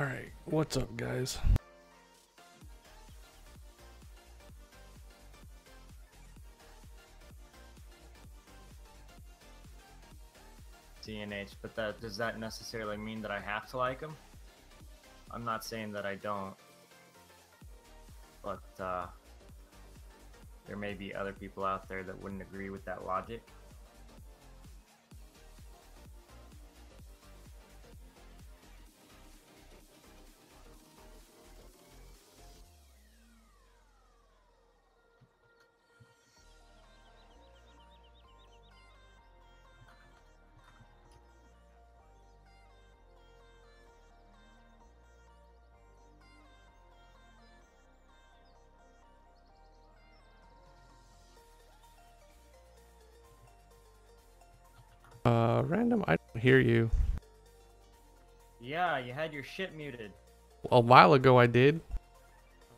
Alright, what's up, guys? CNH, but does that necessarily mean that I have to like him? I'm not saying that I don't, but there may be other people out there that wouldn't agree with that logic. Random, I don't hear you. Yeah, you had your shit muted. A while ago I did.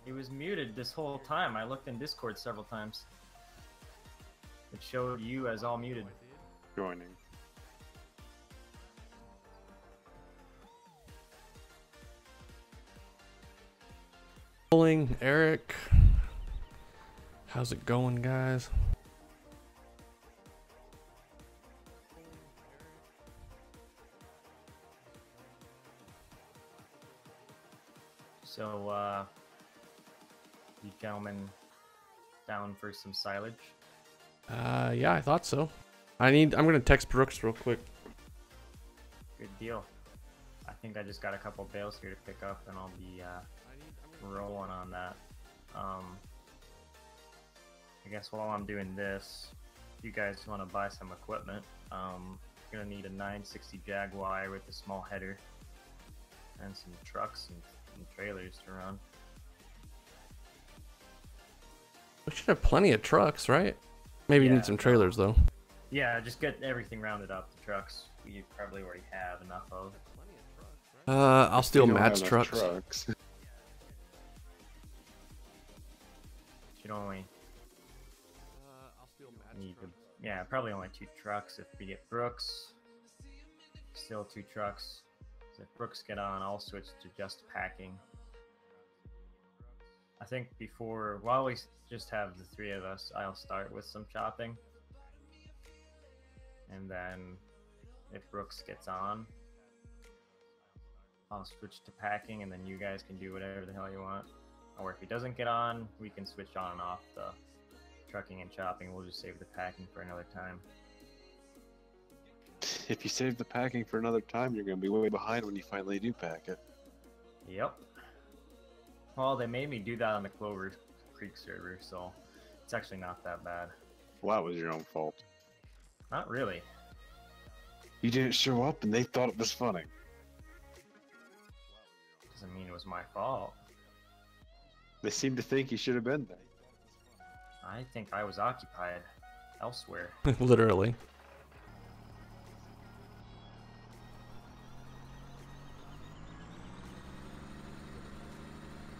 It was muted this whole time. I looked in Discord several times. It showed you as all muted. Joining. Pulling, Eric. How's it going, guys? So, you gentlemen down for some silage? Yeah, I thought so. I'm gonna text Brooks real quick. Good deal. I think I just got a couple bales here to pick up, and I'll be rolling on that. I guess while I'm doing this, if you guys want to buy some equipment, gonna need a 960 Jaguar with a small header and some trucks and trailers to run. We should have plenty of trucks, right? Maybe you Yeah, need some trailers though. Yeah, just get everything rounded up. The trucks we probably already have enough of. I'll steal You don't Matt's have enough trucks. Should only need to, yeah, probably only 2 trucks if we get Brooks. Still 2 trucks. So if Brooks get on, I'll switch to just packing. I think while we just have the 3 of us, I'll start with some chopping. And then if Brooks gets on, I'll switch to packing, and then you guys can do whatever the hell you want. Or if he doesn't get on, we can switch on and off the trucking and chopping. We'll just save the packing for another time. If you save the packing for another time, you're going to be way behind when you finally do pack it. Yep. Well, they made me do that on the Clover Creek server, so it's actually not that bad. Well, that was your own fault. Not really. You didn't show up and they thought it was funny. Doesn't mean it was my fault. They seem to think you should have been there. I think I was occupied elsewhere. Literally.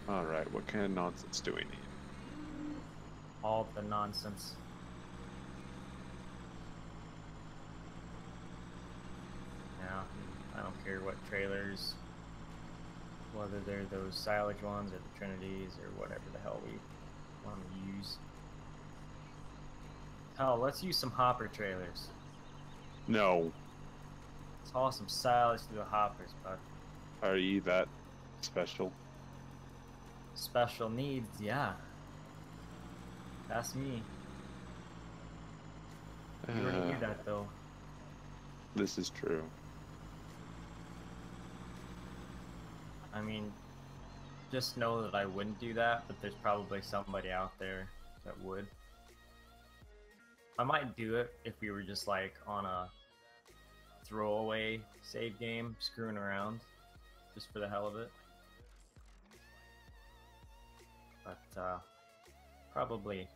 Alright, what kind of nonsense do we need? All the nonsense. Now, I don't care what trailers, whether they're those Silage ones or the Trinities or whatever the hell we want to use. Hell, let's use some hopper trailers. No. Let's haul some silage through the hoppers, bud. Are you that special? Special needs, yeah. That's me. You already do that, though. This is true. I mean, just know that I wouldn't do that, but there's probably somebody out there that would. I might do it if we were just like on a throwaway save game, screwing around, just for the hell of it. But probably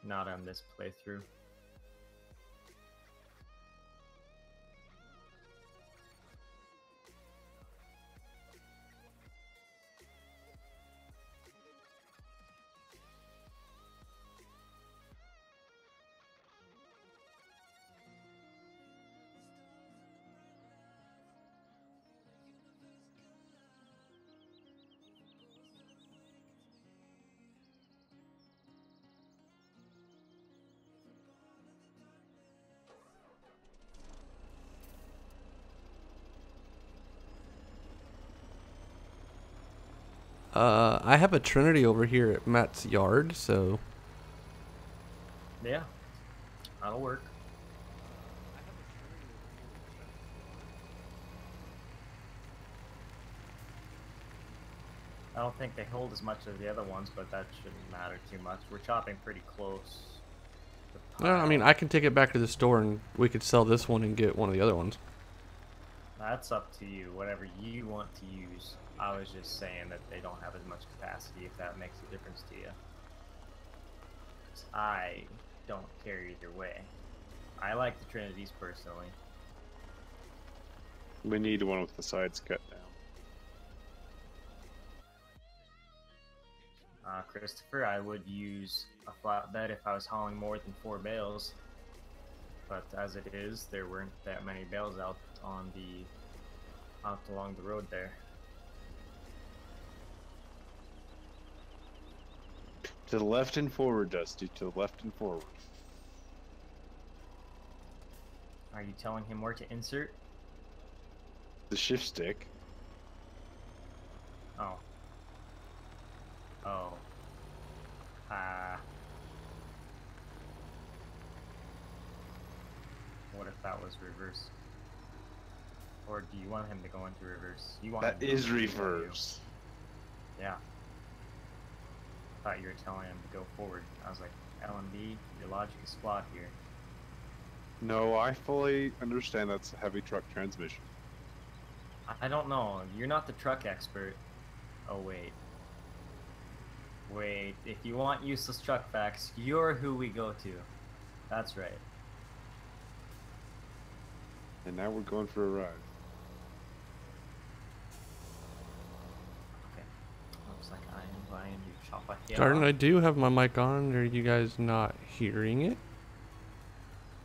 not on this playthrough. I have a Trinity over here at Matt's yard, so Yeah, that'll work. I don't think they hold as much as the other ones, but that shouldn't matter too much. We're chopping pretty close. no, I mean I can take it back to the store and we could sell this one and get one of the other ones. That's up to you, whatever you want to use. I was just saying that they don't have as much capacity, if that makes a difference to you. 'Cause I don't care either way. I like the Trinities personally. We need one with the sides cut down. Christopher, I would use a flatbed if I was hauling more than 4 bales. But as it is, there weren't that many bales out along the road there. To the left and forward, Dusty. To the left and forward. Are you telling him where to insert? The shift stick. Oh. Oh. What if that was reverse? Or do you want him to go into reverse? You want That him to is go into reverse. Yeah. I thought you were telling him to go forward. I was like, LMB, your logic is flawed here. No, I fully understand that's a heavy truck transmission. I don't know. You're not the truck expert. Oh, wait. Wait, if you want useless truck facts, you're who we go to. That's right. And now we're going for a ride. Okay. Looks like I am buying you chop a hill. Garden, I do have my mic on. Are you guys not hearing it?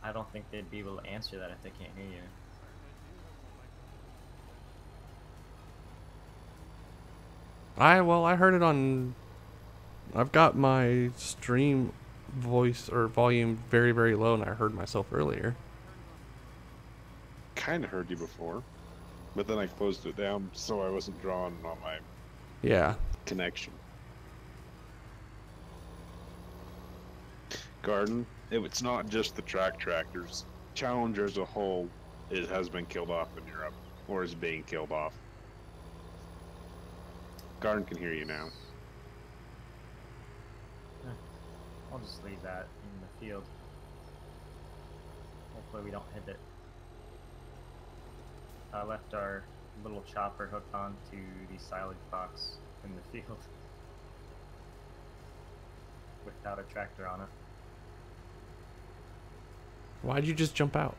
I don't think they'd be able to answer that if they can't hear you. I heard it on. I've got my stream voice or volume very, very low, and I heard myself earlier. Kind of heard you before, but then I closed it down so I wasn't drawing on my Yeah. connection. Garden, it's not just the track tractors. Challenger as a whole has been killed off in Europe, or is being killed off. Garden can hear you now. I'll just leave that in the field. Hopefully we don't hit it. I left our little chopper hooked onto the silage box in the field without a tractor on it. Why'd you just jump out?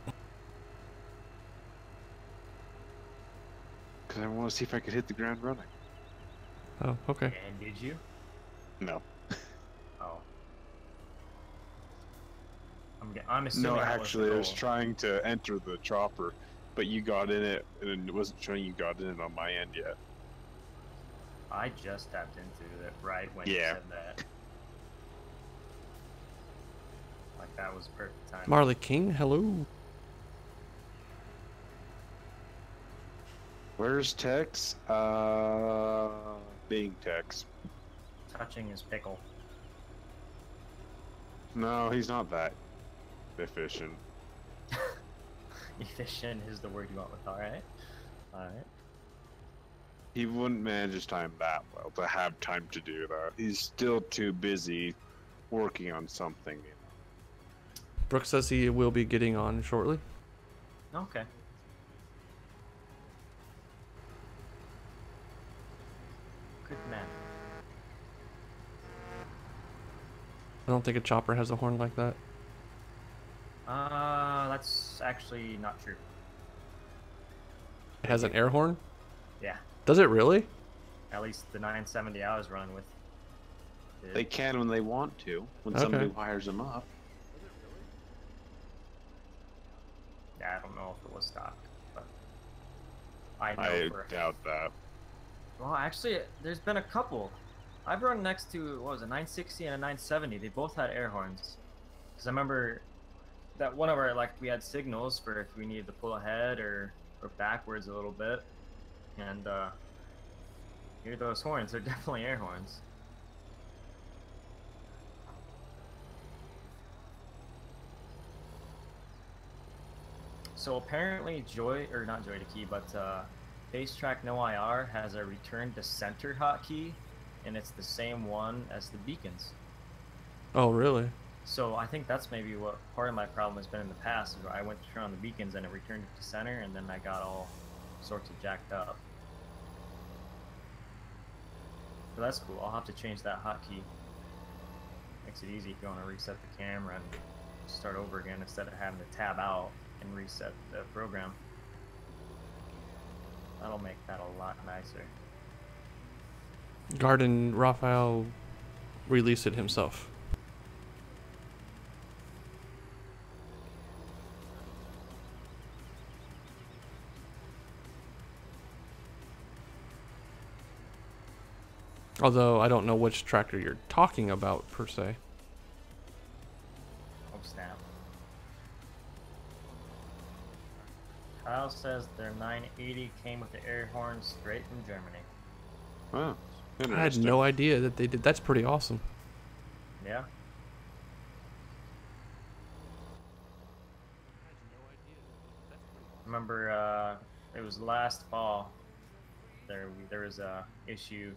Because I want to see if I could hit the ground running. Oh, okay. And did you? No. Oh. I'm assuming No, that actually, I was was the goal. trying to enter the chopper, but you got in it, and it wasn't showing you got in it on my end yet. I just tapped into it right when you Yeah. said that. Like that was perfect time. Marley King, hello. Where's Tex? Being Tex. Touching his pickle. No, he's not that efficient. Efficient is the word you went with, alright? Alright. He wouldn't manage his time that well to have time to do that. He's still too busy working on something. Brooks says he will be getting on shortly. Okay. Good man. I don't think a chopper has a horn like that. That's actually not true. It has an air horn? Yeah. Does it really? At least the 970 I was running with. did. They can when they want to, when Okay. somebody wires them up. Yeah, I don't know if it was stock, but I know I for a doubt that. Well, actually, there's been a couple. I've run next to, what was it, 960 and a 970. They both had air horns. Because I remember that one of our, like, we had signals for if we needed to pull ahead or backwards a little bit. And Hear those horns? They're definitely air horns. So apparently Joy, or not Joy to Key, but FaceTrack No IR has a return to center hotkey, and it's the same one as the beacons. Oh, really? So I think that's maybe what part of my problem has been in the past, is where I went to turn on the beacons and it returned it to center, and then I got all sorts of jacked up. So that's cool. I'll have to change that hotkey. Makes it easy if you want to reset the camera and start over again instead of having to tab out and reset the program. That'll make that a lot nicer. Garden Raphael released it himself. Although I don't know which tractor you're talking about per se. Oh snap. Kyle says their 980 came with the air horn straight from Germany. Oh, I had no idea that they did. That's pretty awesome. Yeah. Remember, it was last fall. There was a issue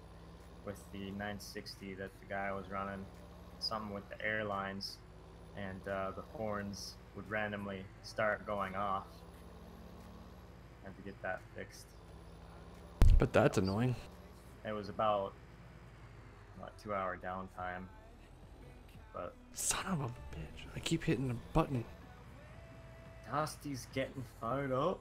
with the 960 that the guy was running, something with the airlines, and the horns would randomly start going off. Had to get that fixed. But that's annoying. It was about 2-hour downtime, but Son of a bitch. I keep hitting the button. Tosty's getting fired up.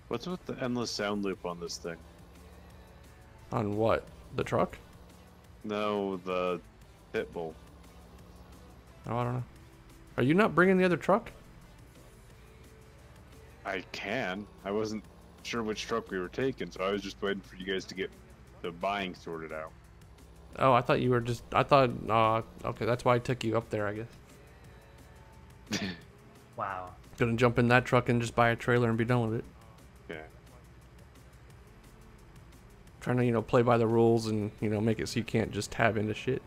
What's with the endless sound loop on this thing? On what? The truck? No, the pit bull. Oh, I don't know. Are you not bringing the other truck? I can. I wasn't sure which truck we were taking, so I was just waiting for you guys to get the buying sorted out. Oh, I thought you were just... I thought... okay, that's why I took you up there, I guess. Wow. Gonna jump in that truck and just buy a trailer and be done with it. Yeah. Trying to, you know, play by the rules and, you know, make it so you can't just tab into shit.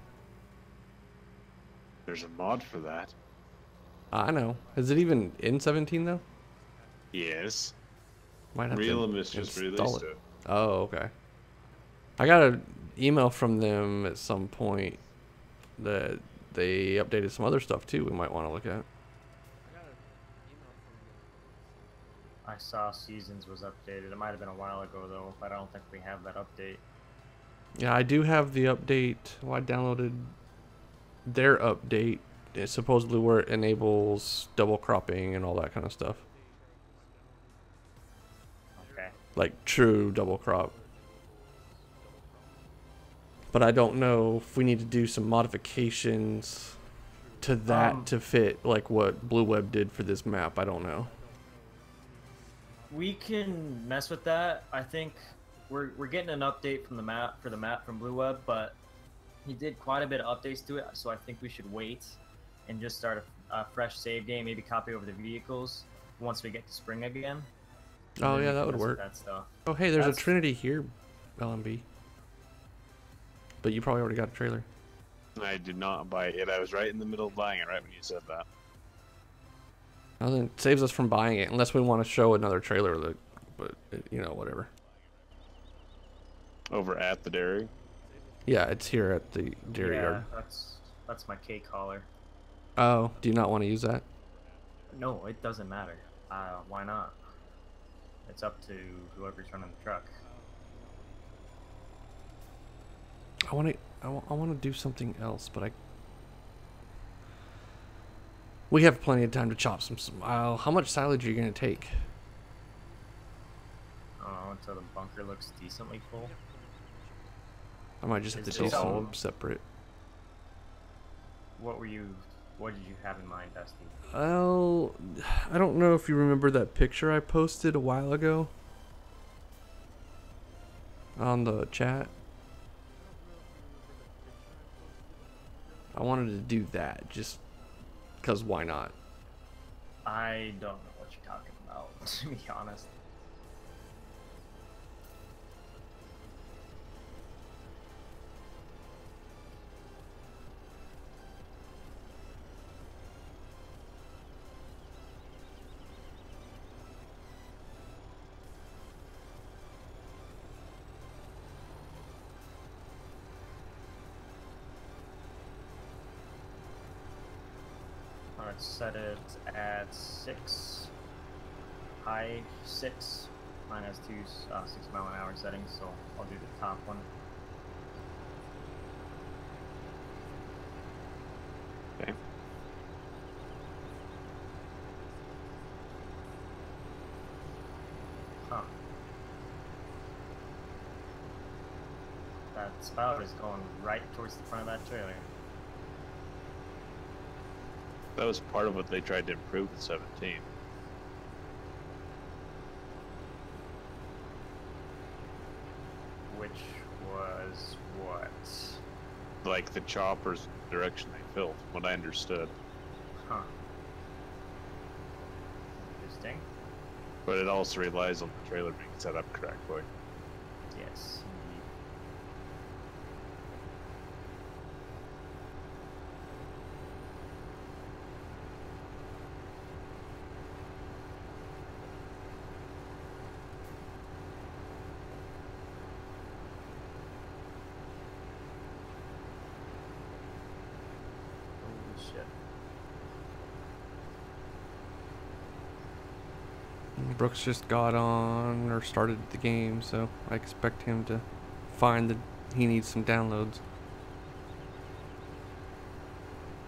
There's a mod for that. I know. Is it even in 17, though? Yes. Might have Realm to has just install released it. Oh, okay. I got an email from them at some point that they updated some other stuff, too, we might want to look at. I saw Seasons was updated. It might have been a while ago though, but I don't think we have that update. Yeah, I do have the update. Well, I downloaded their update. It's supposedly where it enables double cropping and all that kind of stuff. Okay. Like true double crop. But I don't know if we need to do some modifications to that to fit like what Blue Web did for this map. I don't know. We can mess with that. I think we're getting an update from the map from Blue Web, but he did quite a bit of updates to it, so I think we should wait and just start a fresh save game, maybe copy over the vehicles once we get to spring again. Oh yeah, that would work. That stuff. Oh hey, there's a Trinity here, LMB. But you probably already got a trailer. I did not buy it. I was right in the middle of buying it right when you said that. Well, then it saves us from buying it, unless we want to show another trailer. That, but you know, whatever. Over at the dairy. Yeah, it's here at the dairy yard. Yeah, that's my K collar. Oh, do you not want to use that? No, it doesn't matter. Why not? It's up to whoever's running the truck. I want to do something else, but we have plenty of time to chop some. How much silage are you gonna take? I don't know, until the bunker looks decently full. I might just have to Is do it some all- separate. What were you What did you have in mind, Dusty? Well, I don't know if you remember that picture I posted a while ago on the chat. I wanted to do that just because why not? I don't know what you're talking about, to be honest. Let's set it at 6, high 6. Mine has two 6-mile-an-hour settings, so I'll do the top one. Okay. Huh. That spout is going right towards the front of that trailer. That was part of what they tried to improve with 17. Which was what? Like the choppers direction they filled, what I understood. Huh. Interesting. But it also relies on the trailer being set up correctly. Yes, indeed. Holy shit. Brooks just got on or started the game, so I expect him to find that he needs some downloads.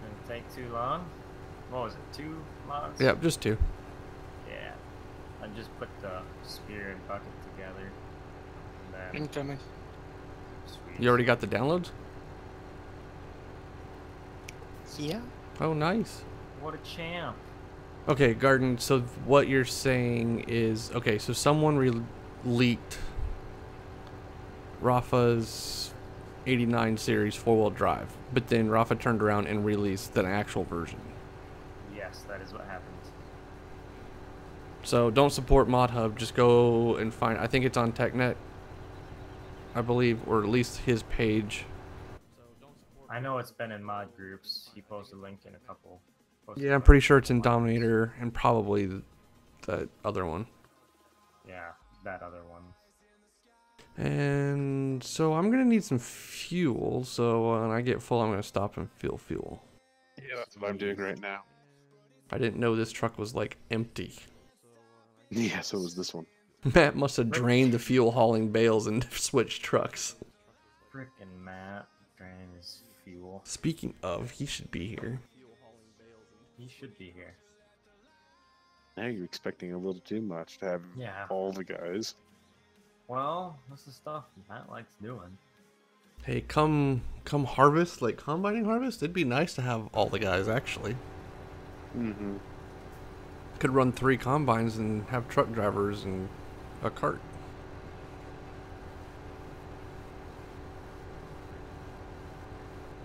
Didn't take too long. What was it, 2 mods? Yeah, just 2. Yeah. I just put the spear and bucket together. And then... Incoming. Sweet. You already got the downloads? Yeah. Oh, nice. What a champ. Okay, Garden, so what you're saying is, okay, so someone leaked Rafa's 89 series 4-wheel drive, but then Rafa turned around and released the actual version. Yes, that is what happened. So don't support ModHub, just go and find, I think it's on TechNet, I believe, or at least his page. I know it's been in mod groups. He posted a link in a couple. Yeah, I'm pretty sure it's in Dominator and probably the other one. Yeah, that other one. And so I'm going to need some fuel, so when I get full, I'm going to stop and fill fuel. Yeah, that's what I'm doing right now. I didn't know this truck was, like, empty. Yeah, so was this one. Matt must have drained the fuel hauling bales and switched trucks. Frickin' Matt draining his fuel. Speaking of, he should be here. He should be here. Now you're expecting a little too much to have Yeah. all the guys. Well, that's the stuff Matt likes doing. Hey, come harvest, like combining harvest, it'd be nice to have all the guys, actually. Mm-hmm. Could run 3 combines and have truck drivers and a cart.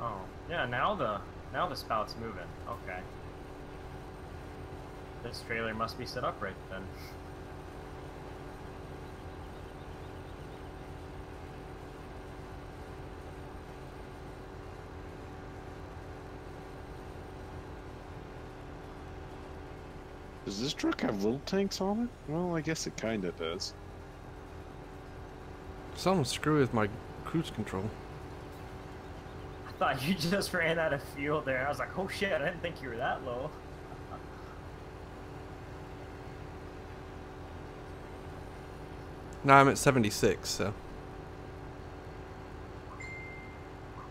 Oh, yeah, now the spout's moving. Okay. This trailer must be set up right then. Does this truck have little tanks on it? Well, I guess it kinda does. Something's screwy with my cruise control. I thought you just ran out of fuel there. I was like, oh shit, I didn't think you were that low. Now I'm at 76, so.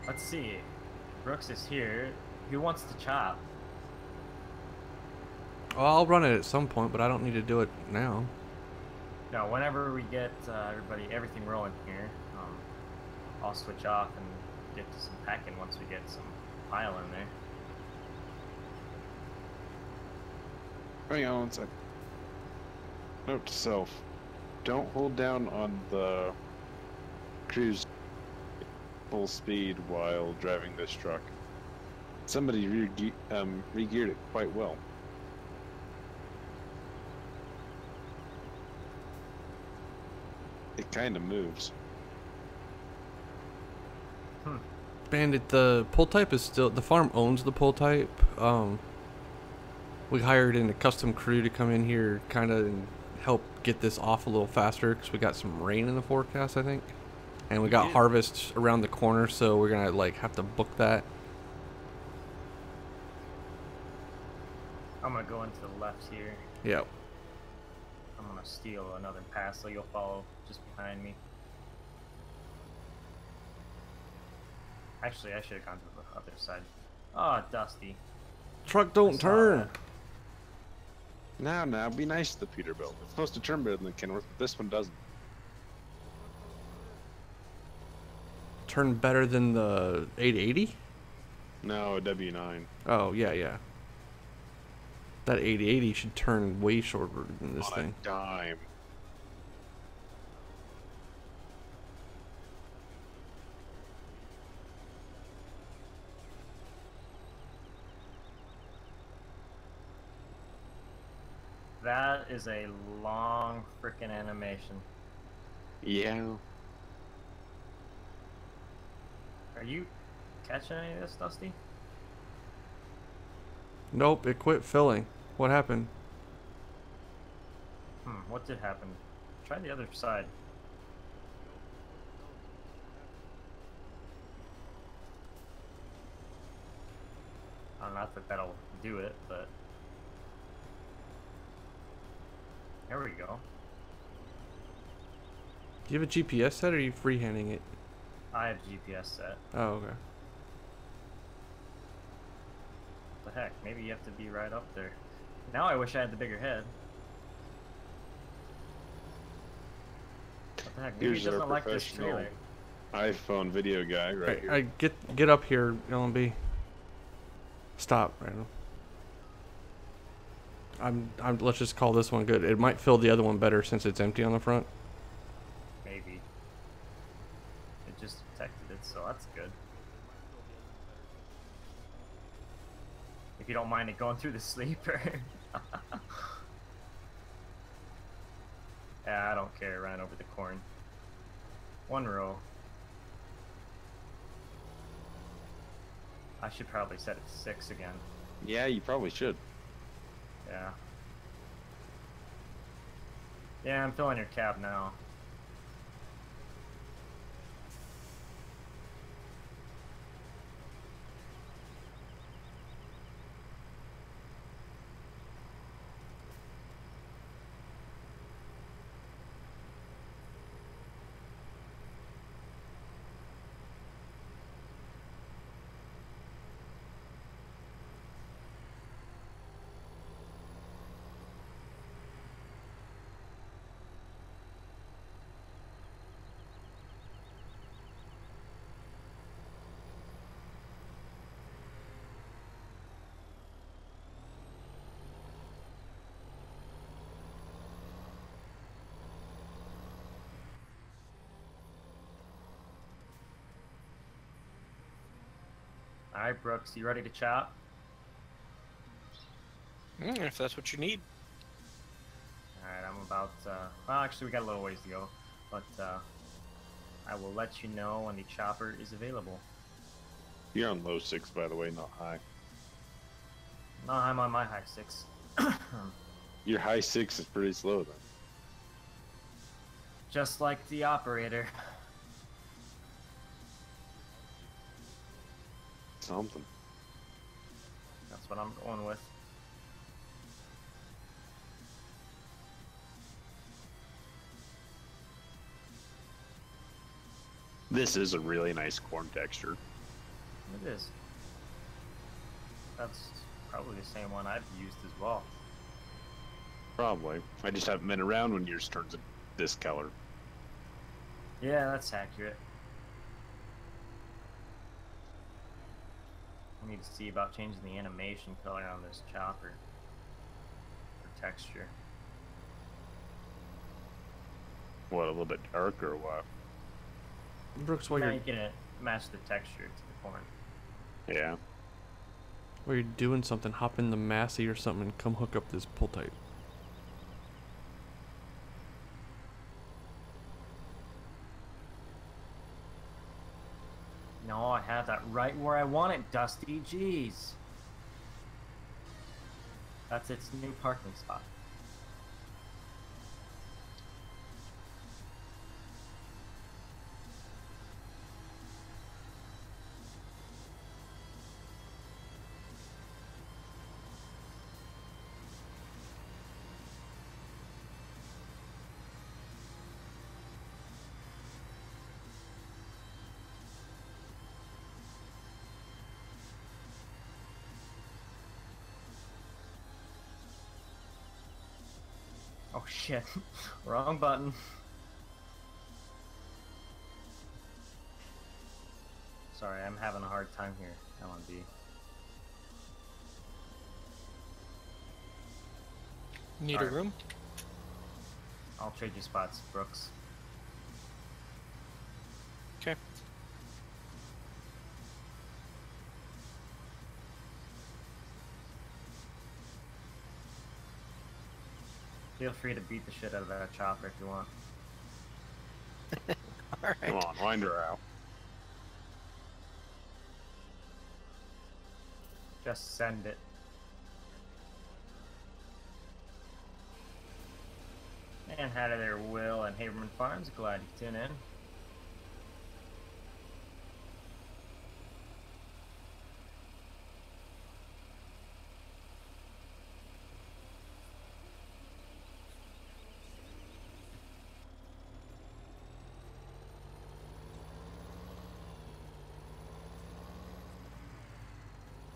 Let's see. Brooks is here. Who wants to chop? Well, I'll run it at some point, but I don't need to do it now. No, whenever we get everything rolling here, I'll switch off and get to some packing once we get some pile in there. Hang on one sec. Note to self. Don't hold down on the cruise full speed while driving this truck. Somebody re-geared it quite well. It kind of moves. Bandit, the pull type is still, the farm owns the pull type. We hired in a custom crew to come in here kind of and help get this off a little faster because we got some rain in the forecast, I think. And we got harvest around the corner, so we're gonna like have to book that. I'm gonna go into the left here. Yep. I'm gonna steal another pass, so you'll follow just behind me. Actually, I should have gone to the other side. Oh, Dusty. Truck don't turn. Now, be nice to the Peterbilt. It's supposed to turn better than the Kenworth, but this one doesn't. Turn better than the 880? No, W9. Oh, yeah. That 880 should turn way shorter than this On thing. a dime. That is a long freaking animation. Yeah. Are you catching any of this, Dusty? Nope, it quit filling. What happened? What did happen? Try the other side. Not that that'll do it, but... There we go. Do you have a GPS set or are you freehanding it? I have GPS set. Oh, okay. What the heck? Maybe you have to be right up there. Now I wish I had the bigger head. What the heck? Maybe he Here's our doesn't like this professional trailer. iPhone video guy right here. I get up here, LMB. Stop, Randall. Let's just call this one good. It might fill the other one better since it's empty on the front. Maybe. It just detected it, so that's good. If you don't mind it going through the sleeper. Yeah, I don't care. Ran over the corn. One row. I should probably set it to 6 again. Yeah, you probably should. Yeah. Yeah, I'm filling your cab now. Alright, Brooks, you ready to chop? If that's what you need. Alright, I'm about, well, actually, we got a little ways to go, but, I will let you know when the chopper is available. You're on low 6, by the way, not high. No, I'm on my high 6. Your high 6 is pretty slow, then. Just like the operator. Something. That's what I'm going with. This is a really nice corn texture. It is. That's probably the same one I've used as well. Probably. I just haven't been around when yours turns this color. Yeah, that's accurate. I need to see about changing the animation color on this chopper. texture. What, a little bit darker or what? Brooks, while Now you're you can match the texture to the corn. Yeah. while you're doing something, hop in the Massey or something and come hook up this pull type. No, I have that right where I want it, Dusty. Jeez. That's its new parking spot. Oh shit, wrong button. Sorry, I'm having a hard time here, LMB. Need a Alright. room? I'll trade you spots, Brooks. Okay. Feel free to beat the shit out of that chopper if you want. Alright. Come on, wind her out. Just send it. And howdy there, Will and Haberman Farms. Glad you tune in.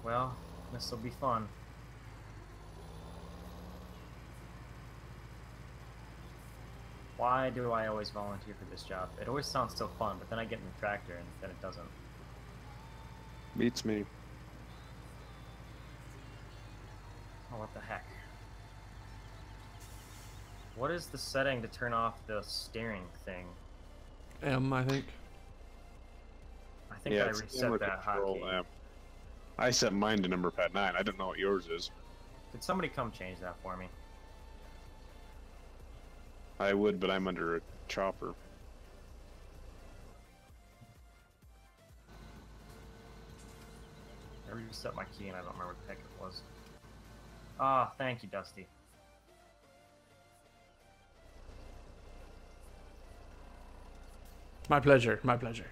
Well, this'll be fun. Why do I always volunteer for this job? It always sounds so fun, but then I get in the tractor and then it doesn't. Beats me. Oh, what the heck? What is the setting to turn off the steering thing? I think. I think Yeah, I it's reset camera that control, hotkey. I set mine to number pad 9. I don't know what yours is. Could somebody come change that for me? I would, but I'm under a chopper. I reset my key and I don't remember what the heck it was. Ah, thank you, Dusty. My pleasure. My pleasure.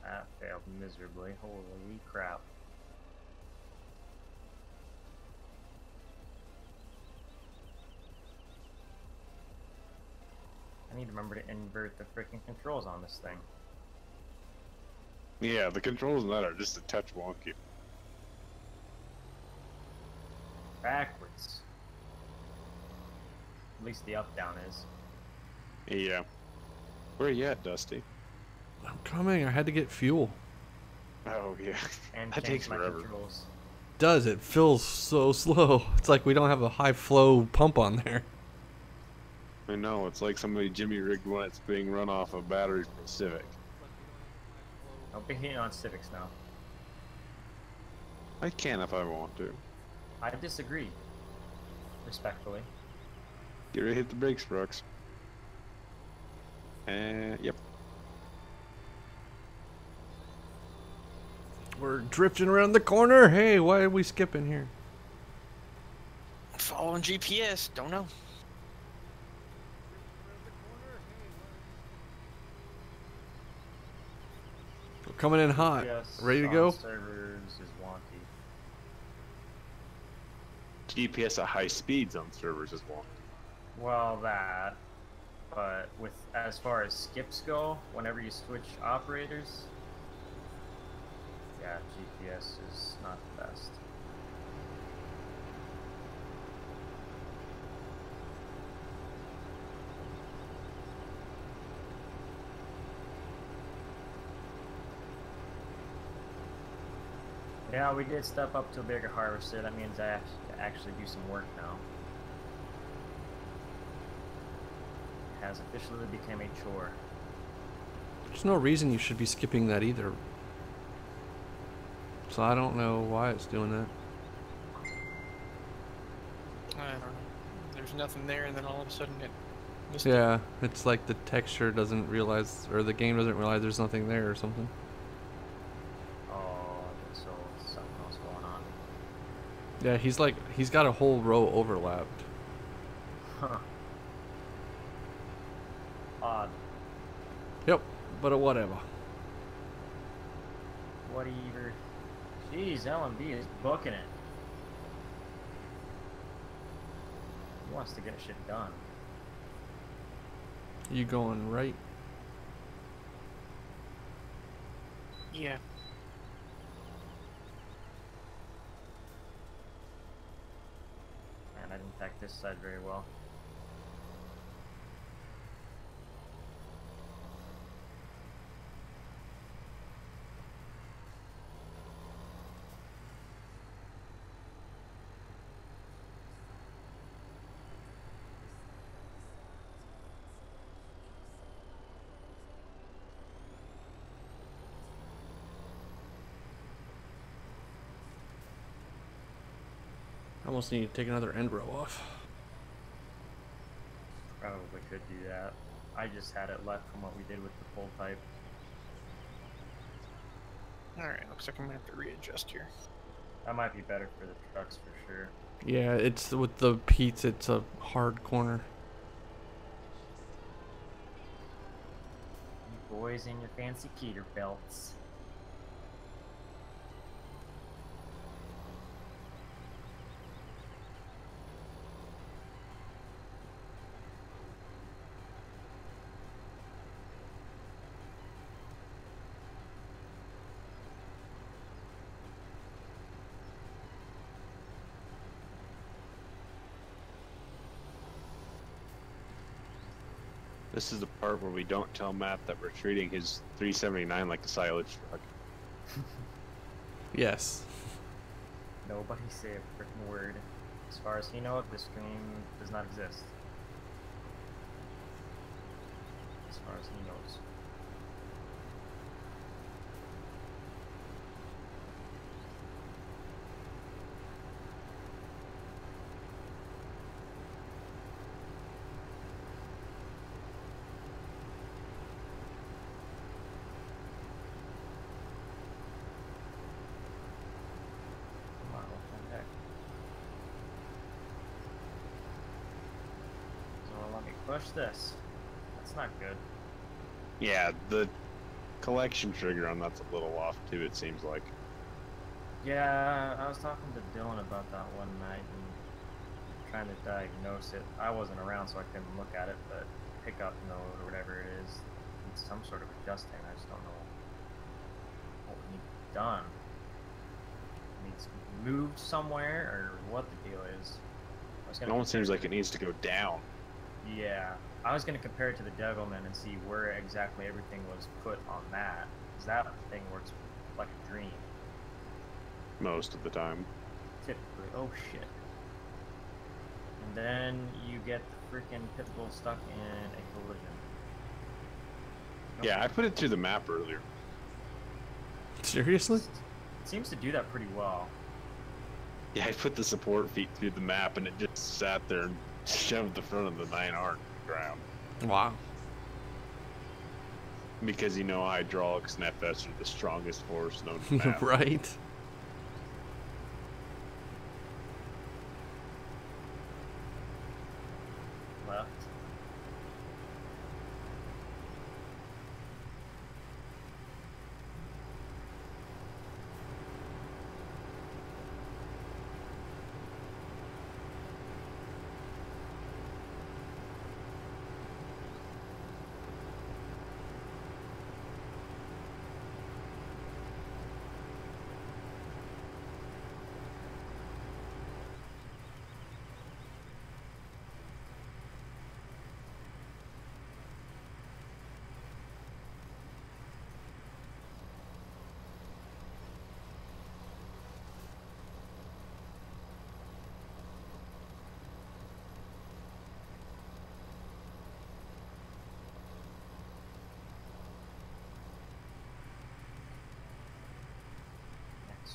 That failed miserably. Holy crap. I need to remember to invert the freaking controls on this thing. Yeah, the controls on that are just a touch wonky. Backwards. At least the up-down is. Yeah. Where you at, Dusty? I'm coming. I had to get fuel. Oh, yeah. And That change takes my forever. controls. Does it feels so slow? It's like we don't have a high flow pump on there. I know, it's like somebody Jimmy rigged one that's being run off a battery from a Civic. Don't be hating on Civics now. I can if I want to. I disagree. Respectfully. Get ready to hit the brakes, Brooks. And, yep. We're drifting around the corner. Hey, why are we skipping here? Following GPS, don't know. We're coming in hot. Yes, Ready to on go? Servers is wonky. GPS at high speeds on servers as well. Well, that. But with as far as skips go, whenever you switch operators, yeah, GPS is not the best. Yeah, we did step up to a bigger harvester. That means I have to actually do some work now. It has officially become a chore. There's no reason you should be skipping that either. So I don't know why it's doing that. I don't know. There's nothing there, and then all of a sudden it missed Yeah, it's like the texture doesn't realize, or the game doesn't realize there's nothing there or something. Oh, so something else going on. Yeah, he's got a whole row overlapped. Huh. Odd. Yep, but whatever. Whatever. Jeez, LMB is booking it. He wants to get shit done. You going right? Yeah. Man, I didn't tack this side very well. I almost need to take another end row off. Probably could do that. I just had it left from what we did with the pull type. Alright, looks like I'm gonna have to readjust here. That might be better for the trucks for sure. Yeah, it's with the Pete's, it's a hard corner. You boys in your fancy Keter belts. This is the part where we don't tell Matt that we're treating his 379 like a silage truck. Yes. Nobody say a freaking word. As far as he knows, this stream does not exist. As far as he knows. Come on, what the heck? So let me push this. That's not good. Yeah, the collection trigger on that's a little off too, it seems like. Yeah, I was talking to Dylan about that one night and trying to diagnose it. I wasn't around, so I couldn't look at it, but pickup node or whatever it is needs some sort of adjusting. I just don't know what would need to be done. It needs moved somewhere or what the deal is. I was It gonna almost compare seems like it needs to go down. Yeah, I was going to compare it to the Devilman and see where exactly everything was put on that. Because that thing works like a dream, Most of the time. typically. Oh shit. And then you get the freaking Pitbull stuck in a collision. Nope. Yeah, I put it through the map earlier. Seriously? It seems to do that pretty well. Yeah, I put the support feet through the map and it just sat there and shoved the front of the 9R to the ground. Wow. Because you know hydraulics and FS are the strongest force known to man. Right? Left.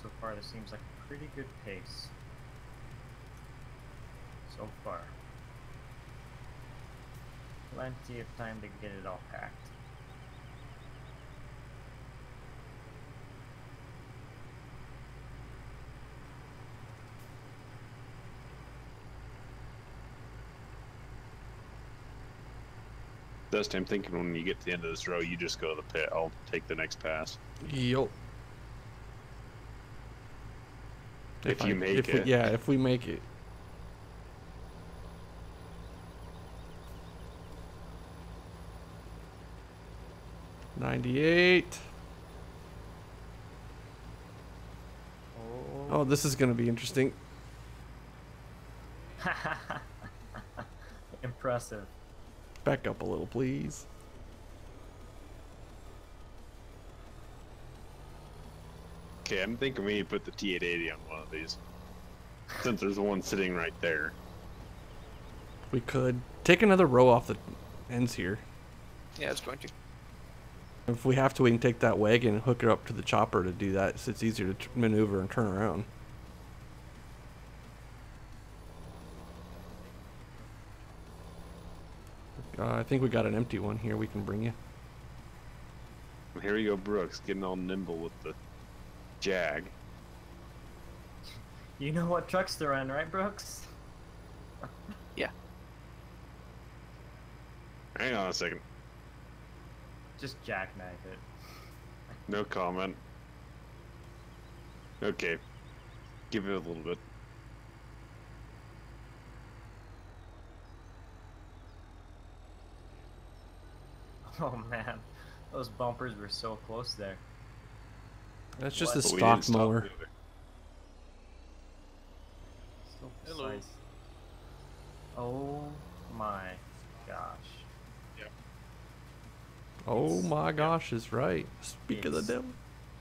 So far, this seems like a pretty good pace. So far. Plenty of time to get it all packed. Dusty, I'm thinking when you get to the end of this row, you just go to the pit. I'll take the next pass. Yup. If you make it. Yeah, if we make it. $98. Oh, this is gonna be interesting. Impressive. Back up a little, please. Okay, I'm thinking we need to put the T880 on one of these. Since there's one sitting right there. We could take another row off the ends here. Yeah, it's going to. If we have to, we can take that wagon and hook it up to the chopper to do that, so it's easier to maneuver and turn around. I think we got an empty one here we can bring you. Here we go, Brooks, getting all nimble with the Jag. You know what trucks they're in, right, Brooks? Yeah. Hang on a second. Just jackknife it. No comment. Okay. Give it a little bit. Oh man, those bumpers were so close there. That's just What? a But we stock didn't stop mower. the other. So Hello. precise. Oh my gosh. Oh my gosh, is right. Speak of the It's- devil.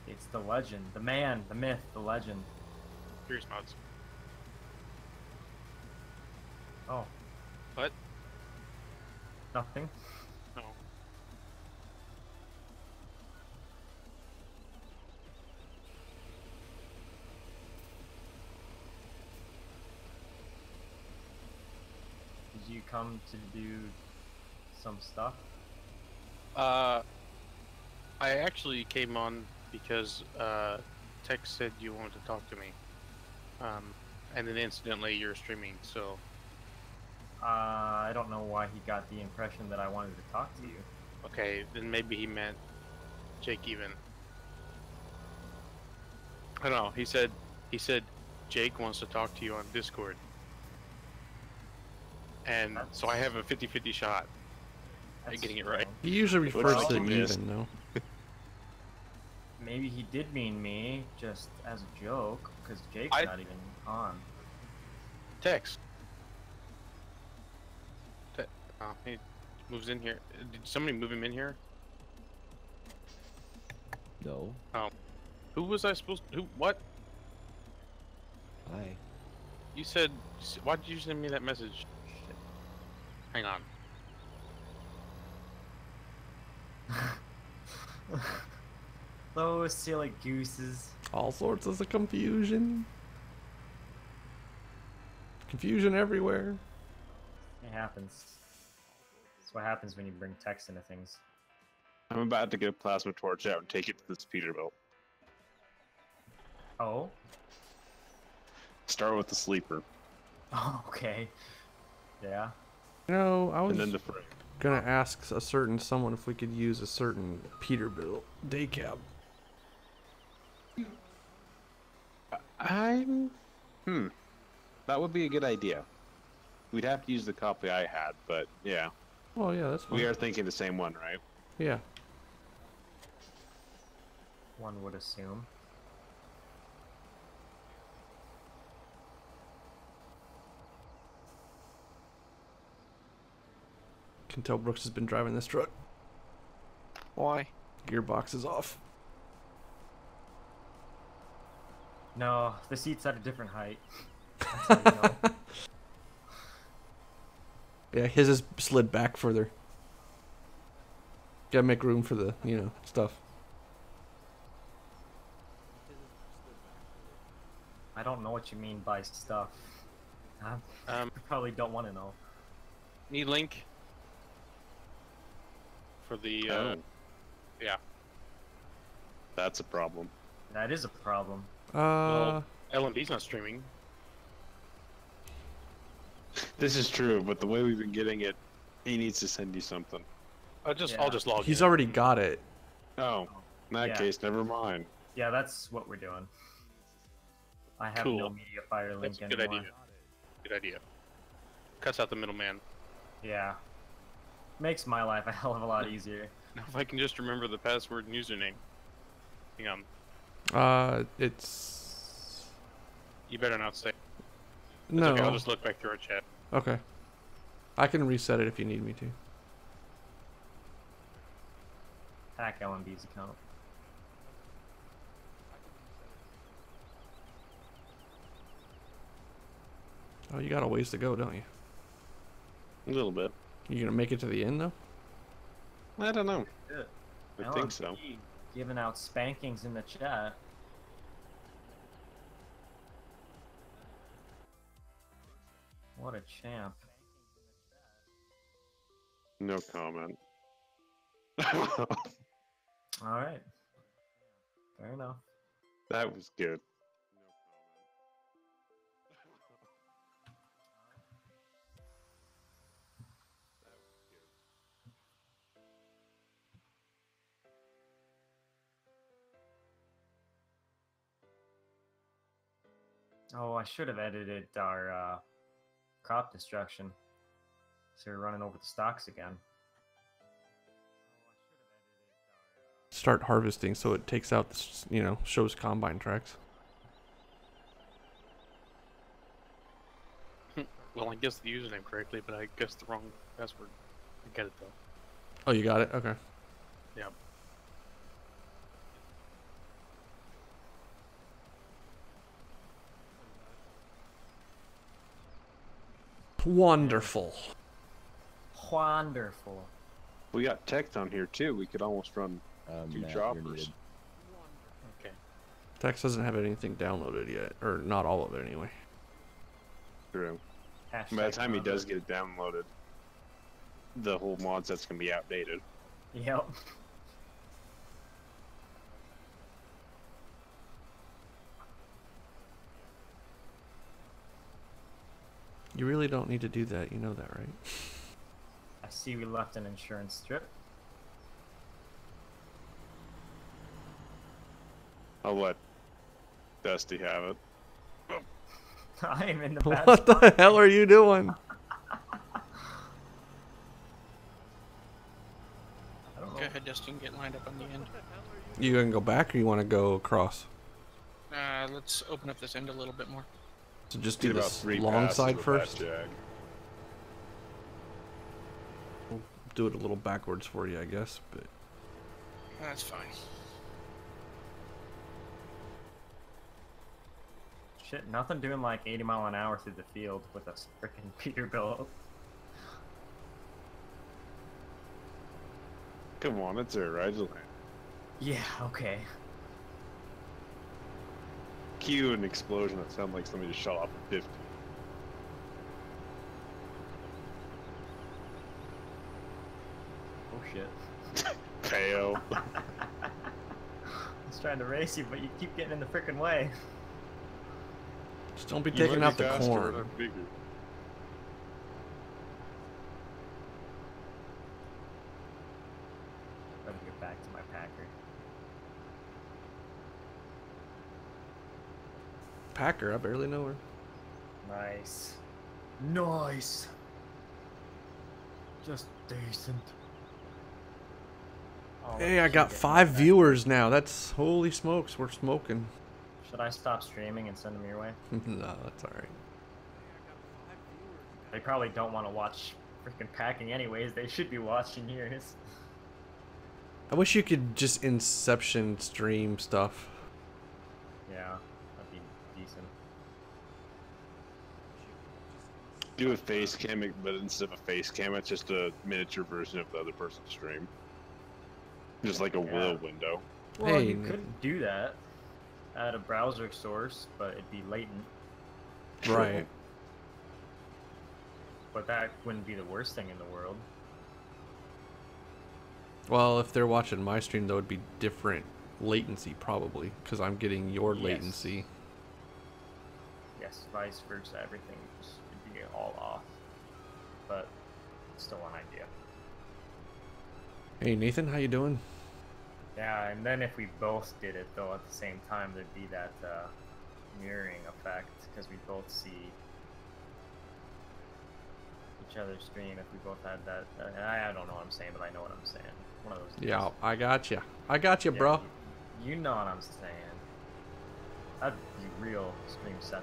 It's the legend, the man, the myth, the legend. Here's mods. Oh, What? nothing. No. Did you come to do some stuff? I actually came on because Tex said you wanted to talk to me, and then incidentally you're streaming. So I don't know why he got the impression that I wanted to talk to you. okay, then maybe he meant Jake even. I don't know. He said Jake wants to talk to you on Discord, and so I have a 50-50 shot at That's getting it right. He usually What refers do to you think it is? even, though. Maybe he did mean me, just as a joke, because Jake's I- not even on. Tex. Oh, he moves in here. Did somebody move him in here? No. Who was I supposed to? Who? What? Hi. You said. Why did you send me that message? Shit. Hang on. Those silly gooses. All sorts of confusion. Confusion everywhere. It happens. That's what happens when you bring text into things. I'm about to get a plasma torch out and take it to this Peterbilt. Oh? Start with the sleeper, Oh, okay. Yeah. You know, I was and then the frame. gonna ask a certain someone if we could use a certain Peterbilt day cab. That would be a good idea. We'd have to use the copy I had, but yeah. Oh yeah, that's fine. We are thinking the same one, right? Yeah. One would assume. Can tell Brooks has been driving this truck. Why? Gearbox is off. No, the seat's at a different height. That's how you know. Yeah, his is slid back further. Gotta make room for the, stuff. don't know what you mean by stuff. I probably don't want to know. Need link for the Oh. yeah. That's a problem. That is a problem. Well, LMB's not streaming. This is true, but the way we've been getting it, he needs to send you something. I'll just log in. he's already got it. Oh, in that Yeah. case, never mind. Yeah, that's what we're doing. I have Cool. no MediaFire link That's a good anymore. idea. Good idea. Cuts out the middleman. Yeah. Makes my life a hell of a lot easier. Now if I can just remember the password and username. Hang on. It's You better not say. It's no. okay, I'll just look back through our chat. Okay. I can reset it if you need me to. Hack LMB's account. Oh, you got a ways to go, don't you? A little bit. You gonna make it to the end though? I don't know. Good. I think so. LMB giving out spankings in the chat. What a champ. No comment. Alright. Fair enough. That was good. Oh, I should have edited our crop destruction. So we're running over the stocks again. Start harvesting so it takes out, shows combine tracks. Well, I guessed the username correctly, but I guessed the wrong password. I get it though. Oh, you got it? Okay. Yeah. Wonderful. Wonderful. We got text on here too. We could almost run 2 Matt, you're choppers. needed. Okay. Tex doesn't have anything downloaded yet, or not all of it anyway. True. Hashtag By the time he Congo. does get it downloaded, the whole mod set's gonna be outdated. Yep. You really don't need to do that, you know that, right? I see we left an insurance strip. I'll let Dusty have it. I am in the bad What the hell are you doing? I don't know. Go ahead, Dustin, get lined up on the end. You gonna go back or you want to go across? Let's open up this end a little bit more. So just Get do about this 3 long passes side with first. that jag. We'll do it a little backwards for you, I guess, but That's fine. Shit, nothing doing like 80 mile an hour through the field with a freaking Peterbilt. Come on, it's a right land. Yeah, okay. Cue an explosion that sounded like somebody just shot off a 50. Oh shit. Peo. I was trying to race you, but you keep getting in the freaking way. just don't be You taking might out be the faster, corn. but I'm bigger. Better get back to my Packer. Packer, I barely know her. Nice. Nice. Just decent. Oh, Hey, I should got get 5 back. viewers now. That's holy smokes, we're smoking. Should I stop streaming and send them your way? No, that's alright. They probably don't want to watch freaking packing anyways. They should be watching yours. I wish you could just Inception stream stuff. Yeah, that'd be decent. Do a face cam, but instead of a face cam, it's just a miniature version of the other person's stream. Just like a Yeah. wheel window. Well, Hey, you could do that. at a browser source, but it'd be latent. Right. But that wouldn't be the worst thing in the world. Well, if they're watching my stream, though, it'd be different latency probably, because I'm getting your Yes. latency. Yes, vice versa, everything would be all off. But still an idea. Hey, Nathan, how you doing? Yeah, and then if we both did it though at the same time, there'd be that mirroring effect because we both see each other's stream. If we both had that, I don't know what I'm saying, but I know what I'm saying. One of those. Yeah, deals. I got you. I got you, bro. You know what I'm saying. That'd be real streamception.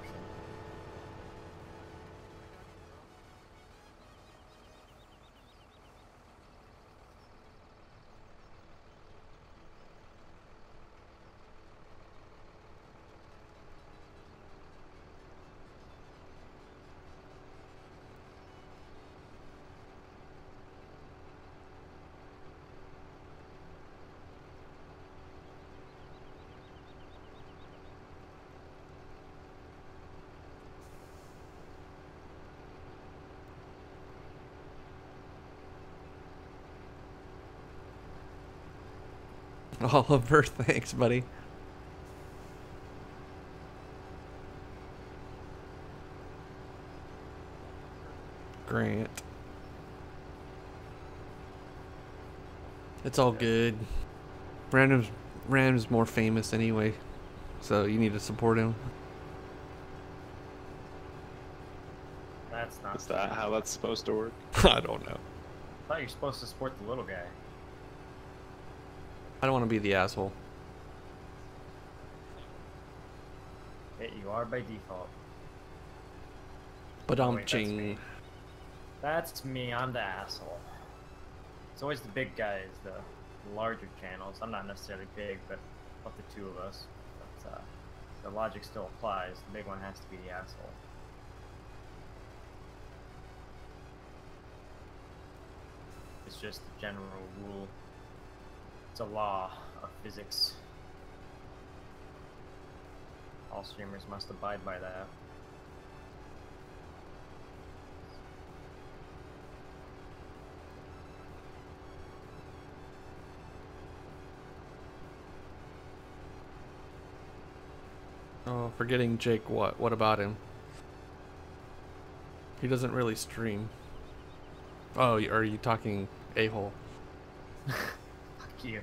Oliver, thanks, buddy. Grant. It's all good. Random's more famous anyway, so you need to support him. That's not. Is that how that's supposed to work? I don't know. I thought you're supposed to support the little guy. I don't want to be the asshole. Hey, you are by default. But Oh, I'm wait, that's ching. me. That's me. I'm the asshole. It's always the big guys, the larger channels. I'm not necessarily big, but of the two of us. But the logic still applies. The big one has to be the asshole. It's just the general rule. It's a law of physics. All streamers must abide by that. Oh, forgetting Jake. What about him? He doesn't really stream. Oh, are you talking a-hole? Fuck you.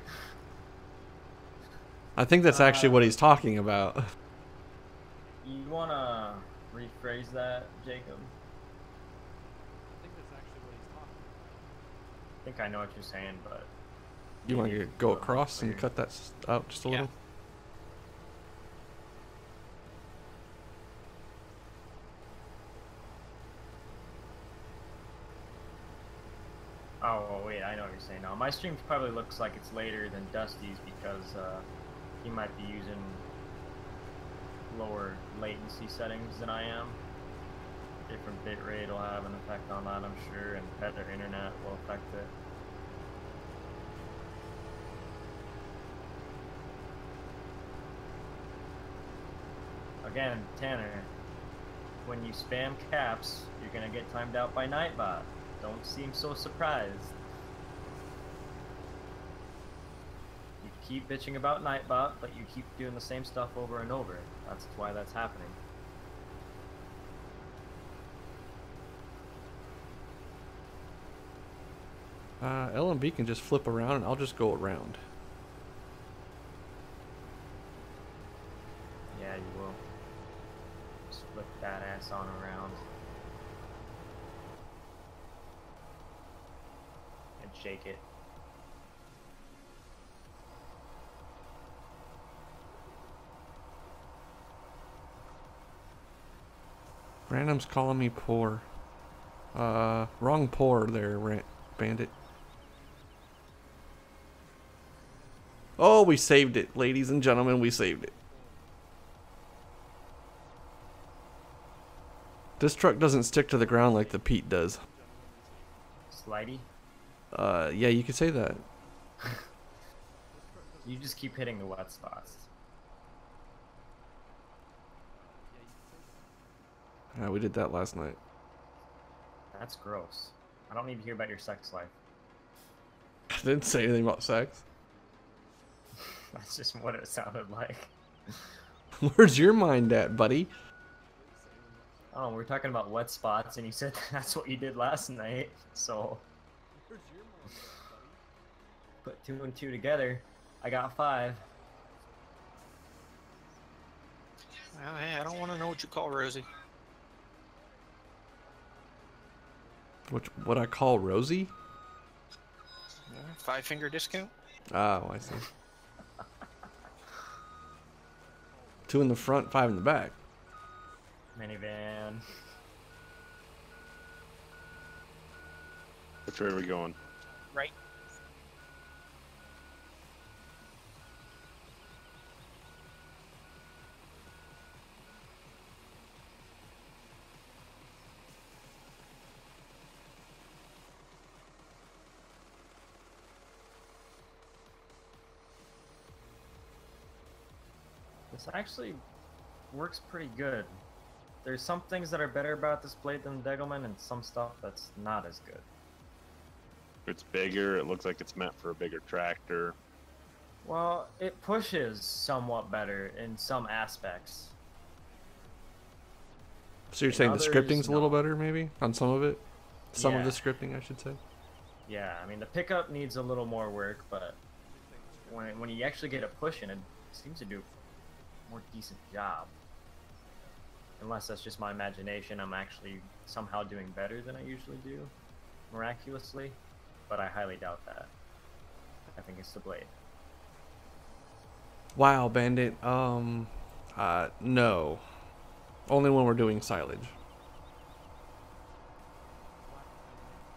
I think that's actually what he's talking about. You wanna rephrase that, Jacob? I think that's actually what he's talking I think I know what you're saying, but You want maybe to it's go a little across and weird. cut that out just a little? Oh, well, wait, I know what you're saying now. My stream probably looks like it's later than Dusty's because he might be using lower latency settings than I am. Different bitrate will have an effect on that, I'm sure, and better internet will affect it. Again, Tanner, when you spam caps, you're gonna get timed out by Nightbot. Don't seem so surprised. You keep bitching about Nightbot, but you keep doing the same stuff over and over. That's why that's happening. LMB can just flip around and I'll just go around. Yeah, you will. Just flip that ass on around. And shake it. Random's calling me poor. Wrong poor there, Bandit. Oh, we saved it, ladies and gentlemen, we saved it. This truck doesn't stick to the ground like the Pete does. Slidey? Yeah, you could say that. You just keep hitting the wet spots. Yeah, we did that last night. That's gross. I don't need to hear about your sex life. I didn't say anything about sex. That's just what it sounded like. Where's your mind at, buddy? Oh, we were talking about wet spots, and you said that's what you did last night. So, put 2 and 2 together. I got 5. Well, hey, I don't want to know what you call Rosie. What I call Rosie? 5-finger discount? Oh, I see. 2 in the front, 5 in the back. Minivan. Which way are we going? Right. This actually works pretty good. There's some things that are better about this blade than the Degelman, and some stuff that's not as good. It's bigger. It looks like it's meant for a bigger tractor. Well, it pushes somewhat better in some aspects. So you're In saying the others, scripting's a little no. better, maybe? On some of it? Some of Yeah. the scripting, I should say. Yeah, I mean, the pickup needs a little more work, but when you actually get it pushing, it seems to do a more decent job. Unless that's just my imagination, I'm actually somehow doing better than I usually do, miraculously, but I highly doubt that. I think it's the blade. Wow, Bandit. No. Only when we're doing silage.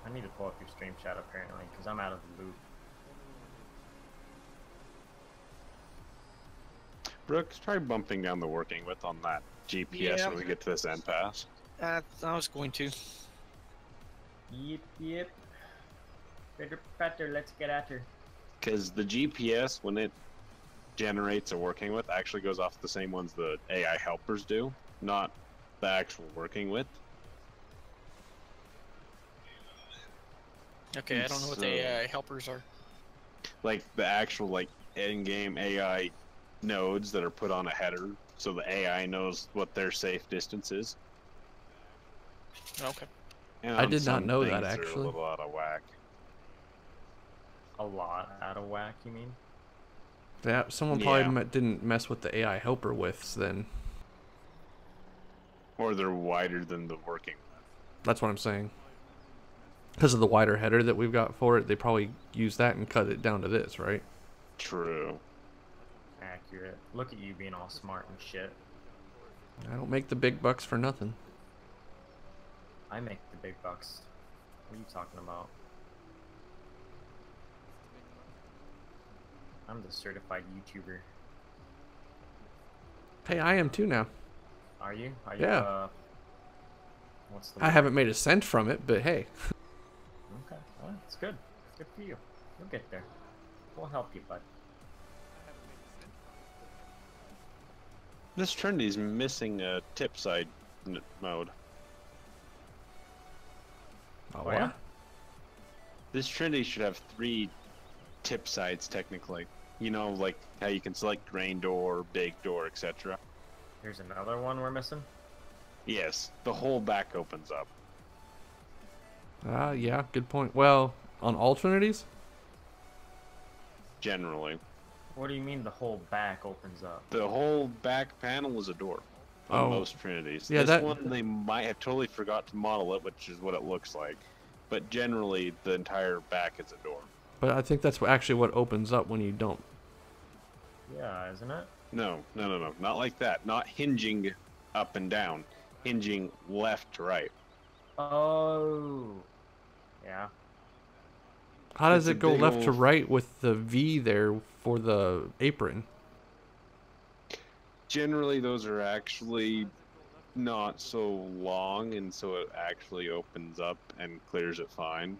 I need to pull up your stream chat apparently, because I'm out of the loop. Brooks, try bumping down the working width on that GPS Yeah. when we get to this end pass. I was going to. Yep. Better, let's get at her. Because the GPS, when it generates a working width, actually goes off the same ones the AI helpers do, not the actual working width. Okay, I don't know what the AI helpers are. Like the actual like in-game AI nodes that are put on a header, so the AI knows what their safe distance is. Okay. And I on did not some know that, things they're actually. a little out of whack. A lot out of whack, you mean? Yeah, someone Yeah. probably didn't mess with the AI helper widths then. Or they're wider than the working. That's what I'm saying. Because of the wider header that we've got for it, they probably use that and cut it down to this, right? True. Accurate. Look at you being all smart and shit. I don't make the big bucks for nothing. I make the big bucks. What are you talking about? I'm the certified YouTuber. Hey, I am too now. Are you? Are Yeah. you, what's the I word? haven't made a cent from it, but hey. Okay, well, it's good. Good for you. You'll get there. We'll help you, bud. This Trinity's missing a tip side mode. Oh, yeah? This Trinity should have 3 tip sides technically. You know, like how you can select grain door, big door, etc. Here's another one we're missing. Yes, the whole back opens up. Yeah, good point. Well, on all Trinities? Generally, What do you mean the whole back opens up? the whole back panel is a door on Oh. most Trinities. Yeah, this that- one they might have totally forgot to model it, which is what it looks like. But generally, the entire back is a door. But I think that's actually what opens up when you don't. Yeah, isn't it? No, not like that. Not hinging up and down, hinging left to right. Oh. Yeah. How does It's it a go big left to old- right with the V there for the apron? Generally, those are actually not so long, and so it actually opens up and clears it fine.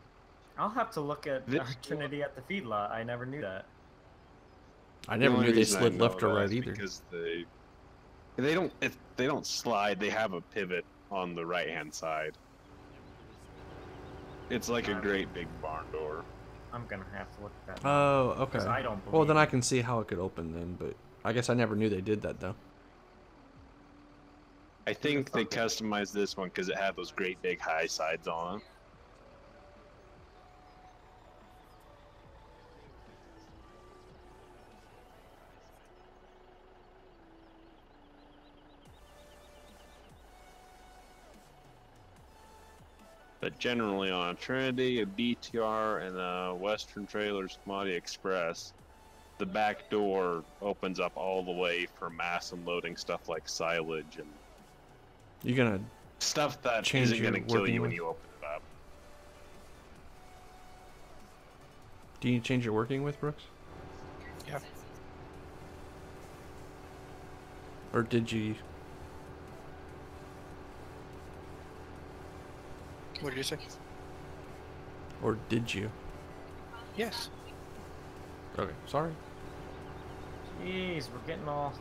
I'll have to look at This our Trinity at the feedlot. I never knew that. I The never only knew they reason I slid know left or that right is either. Because they don't slide. They have a pivot on the right-hand side. It's like a great big barn door. I'm gonna have to look at that. Oh, okay. 'Cause I don't Well, then I believe- can see how it could open then, but I guess I never knew they did that though. I think they customized this one because it had those great big high sides on it. But generally on a Trinity, a BTR, and a Western Trailers Commodity Express, the back door opens up all the way for mass unloading stuff like silage and You're gonna stuff that change isn't your going to kill working you when with? you open it up. Do you change your working with, Brooks? Yeah. Or did you? What did you say? Or did you? Yes. Okay, sorry. Jeez, we're getting all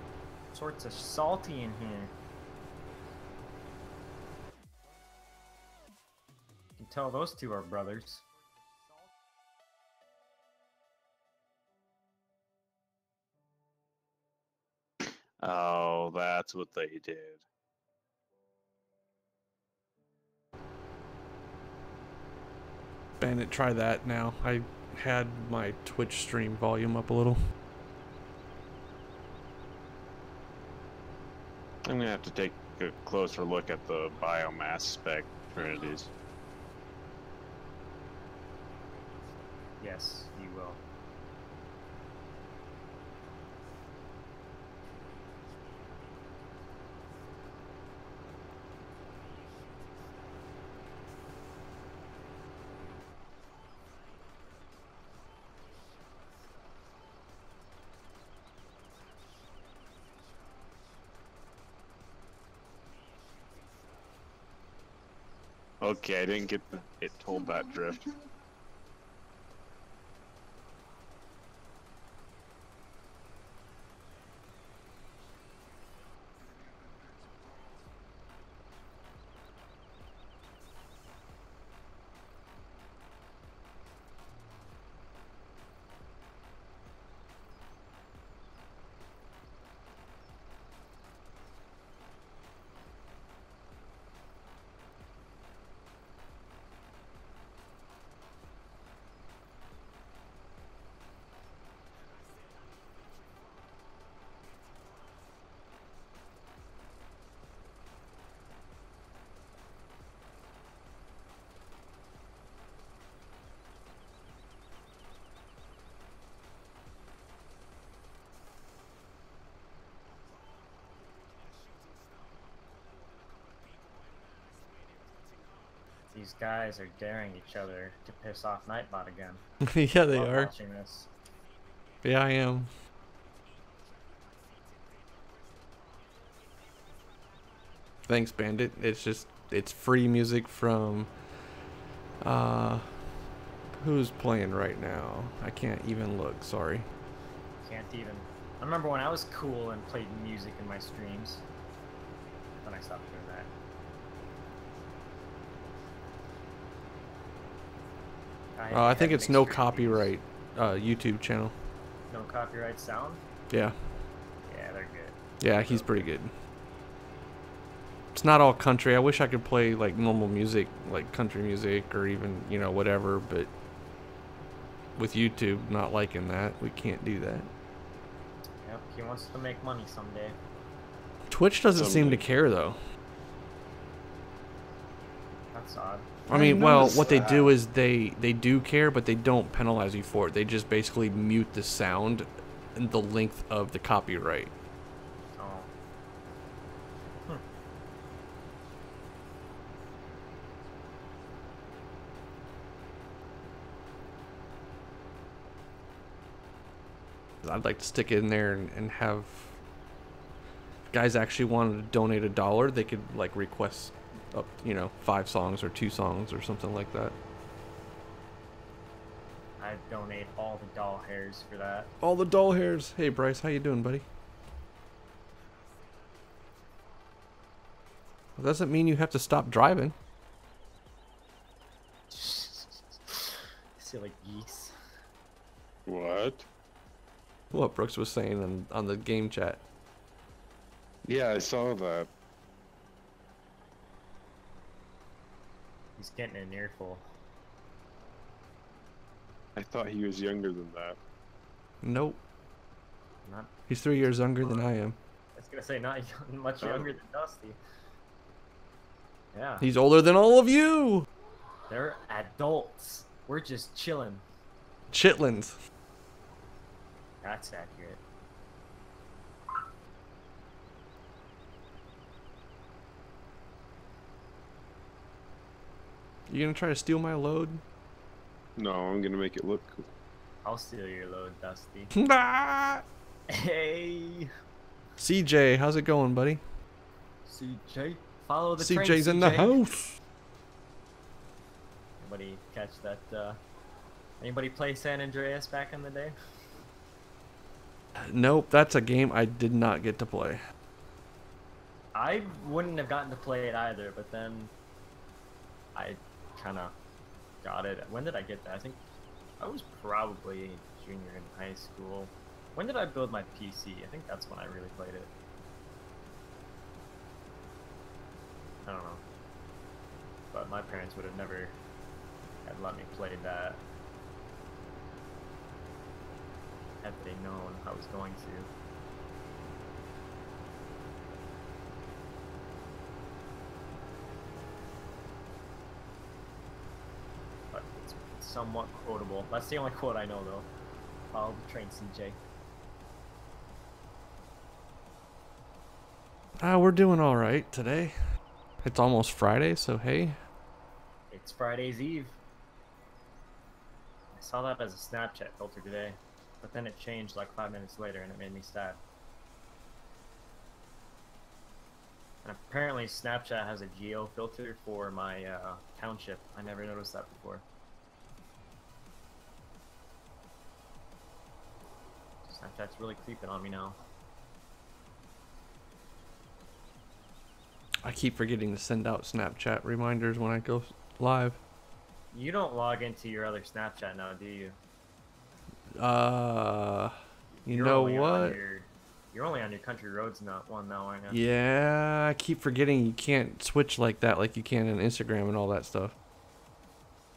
sorts of salty in here. You can tell those two are brothers. Oh, that's what they did. Bandit, try that now. I had my Twitch stream volume up a little. I'm going to have to take a closer look at the biomass spec Trinities. Yes, you will. Okay, I didn't get it told that drift. These guys are daring each other to piss off Nightbot again. Yeah, they Love are. watching this. Yeah, I am. Thanks, Bandit. It's free music from who's playing right now? I can't even look, sorry. Can't even. I remember when I was cool and played music in my streams. Then I stopped doing that. I think had it's no mixed reviews. copyright YouTube channel. No copyright sound? Yeah. Yeah, they're good. Yeah, he's pretty good. It's not all country. I wish I could play like normal music, like country music or even, you know, whatever, but with YouTube not liking that, we can't do that. Yep, he wants to make money someday. Twitch doesn't seem to Someday. care though. That's odd. I mean, well, noticed what they that. do is they do care, but they don't penalize you for it. They just basically mute the sound and the length of the copyright. Oh. I'd like to stick it in there and have guys actually wanted to donate $1, they could like request up, you know, 5 songs or 2 songs or something like that. I'd donate all the doll hairs for that. All the doll hairs. Hey Bryce, how you doing, buddy? doesn't mean you have to stop driving. Silly geese. What? What Brooks was saying on the game chat. Yeah, I saw that. He's getting an earful. I thought he was younger than that. Nope. Not. He's 3 years younger than I am. I was gonna say not much younger than Dusty. Yeah. He's older than all of you. They're adults. We're just chilling. Chitlins. That's accurate. You gonna try to steal my load? No, I'm gonna make it look cool. I'll steal your load, Dusty. Ah! Hey, CJ, how's it going, buddy? CJ, follow the train. CJ's in the house. Anybody catch that? Anybody play San Andreas back in the day? Nope, that's a game I did not get to play. I wouldn't have gotten to play it either, but then I kind of got it. When did I get that? I think I was probably a junior in high school. When did I build my PC? I think that's when I really played it. I don't know. But my parents would have never had let me play that. Had they known I was going to. But it's somewhat quotable. That's the only quote I know, though. Follow the train, CJ. We're doing all right today. It's almost Friday, so hey. It's Friday's Eve. I saw that as a Snapchat filter today, but then it changed like 5 minutes later and it made me sad. And apparently Snapchat has a geo filter for my township. I never noticed that before. Snapchat's really creeping on me now. I keep forgetting to send out Snapchat reminders when I go live. You don't log into your other Snapchat now, do you? You You're know only on what? You're only on your country roads one now, aren't you? Yeah, I keep forgetting you can't switch like that like you can on Instagram and all that stuff.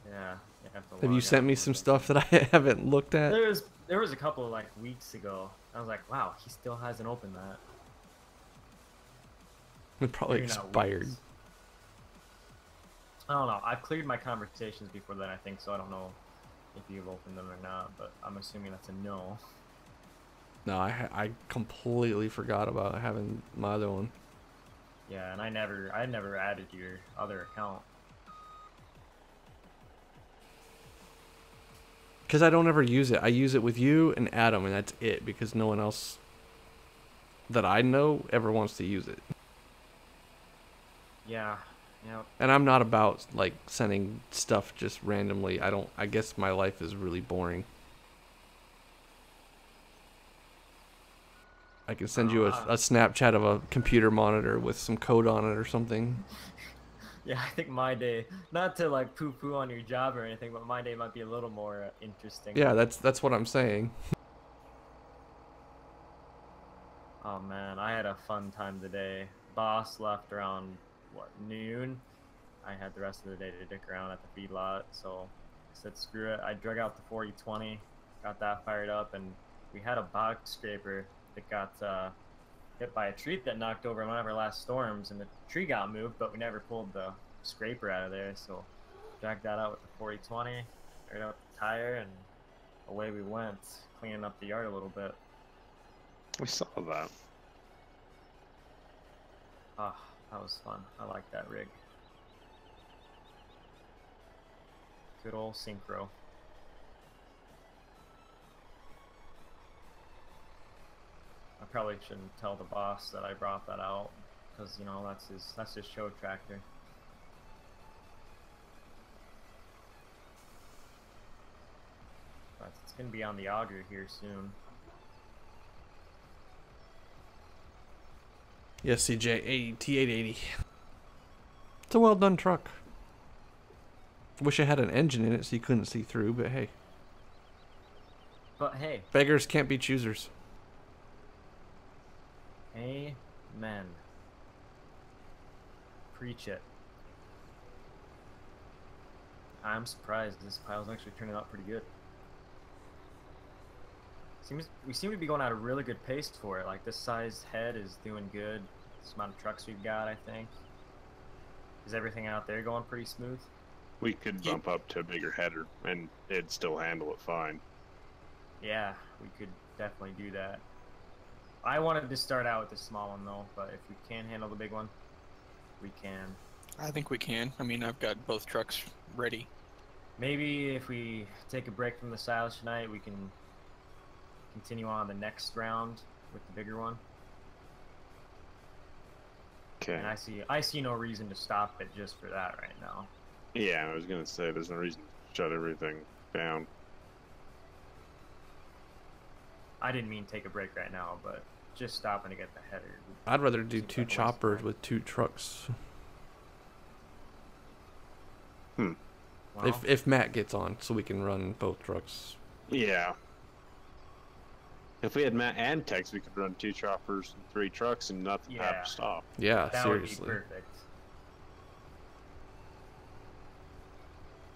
Yeah. You have to Have you log sent out me a some little stuff that I haven't looked at? bit. There was a couple like weeks ago. I was like, wow, he still hasn't opened that. It probably Maybe not expired. weeks. I don't know. I've cleared my conversations before then, I think, so I don't know if you've opened them or not, but I'm assuming that's a no. No, I completely forgot about having my other one. Yeah, and I never added your other account. Because I don't ever use it. I use it with you and Adam, and that's it, because no one else that I know ever wants to use it. Yeah, yeah. And I'm not about, like, sending stuff just randomly. I guess my life is really boring. I can send you a Snapchat of a computer monitor with some code on it or something. Yeah, I think my day, not to like poo-poo on your job or anything, but my day might be a little more interesting. Yeah, that's what I'm saying. Oh man, I had a fun time today. Boss left around, what, noon? I had the rest of the day to dick around at the feedlot, so I said screw it. I drug out the 4020, got that fired up, and we had a box scraper that got hit by a tree that knocked over in one of our last storms, and the tree got moved, but we never pulled the scraper out of there, so dragged that out with the 4020, aired out the tire, and away we went, cleaning up the yard a little bit. I saw that. Ah, that was fun. I like that rig. Good old synchro. I probably shouldn't tell the boss that I brought that out, because you know that's his show tractor. But it's gonna be on the auger here soon. Yes, CJ, T880. It's a well done truck. Wish it had an engine in it so you couldn't see through, but hey. But hey. Beggars can't be choosers. Amen. Preach it. I'm surprised this pile's actually turning out pretty good. We seem to be going at a really good pace for it. Like, this size head is doing good. This amount of trucks we've got, I think. Is everything out there going pretty smooth? We could bump up to a bigger header, and it'd still handle it fine. Yeah, we could definitely do that. I wanted to start out with the small one, though, but if we can handle the big one, we can. I think we can. I mean, I've got both trucks ready. Maybe if we take a break from the Silage tonight, we can continue on the next round with the bigger one. Okay. And I see no reason to stop it just for that right now. Yeah, I was gonna say there's no reason to shut everything down. I didn't mean take a break right now, but just stopping to get the header. I'd rather do 2 choppers with 2 trucks. Hmm. Well, If Matt gets on, so we can run both trucks. Yeah. If we had Matt and Tex, we could run 2 choppers and 3 trucks and nothing have Yeah. to stop. Yeah, that seriously. would be perfect.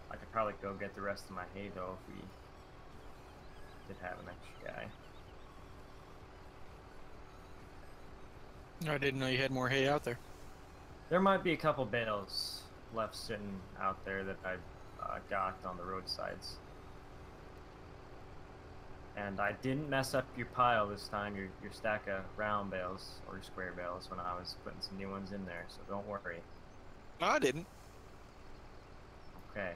I could probably go get the rest of my hay though if we did have an extra guy. I didn't know you had more hay out there. There might be a couple bales left sitting out there that I got on the roadsides. And I didn't mess up your pile this time, your stack of round bales or square bales when I was putting some new ones in there, so don't worry. No, I didn't. Okay.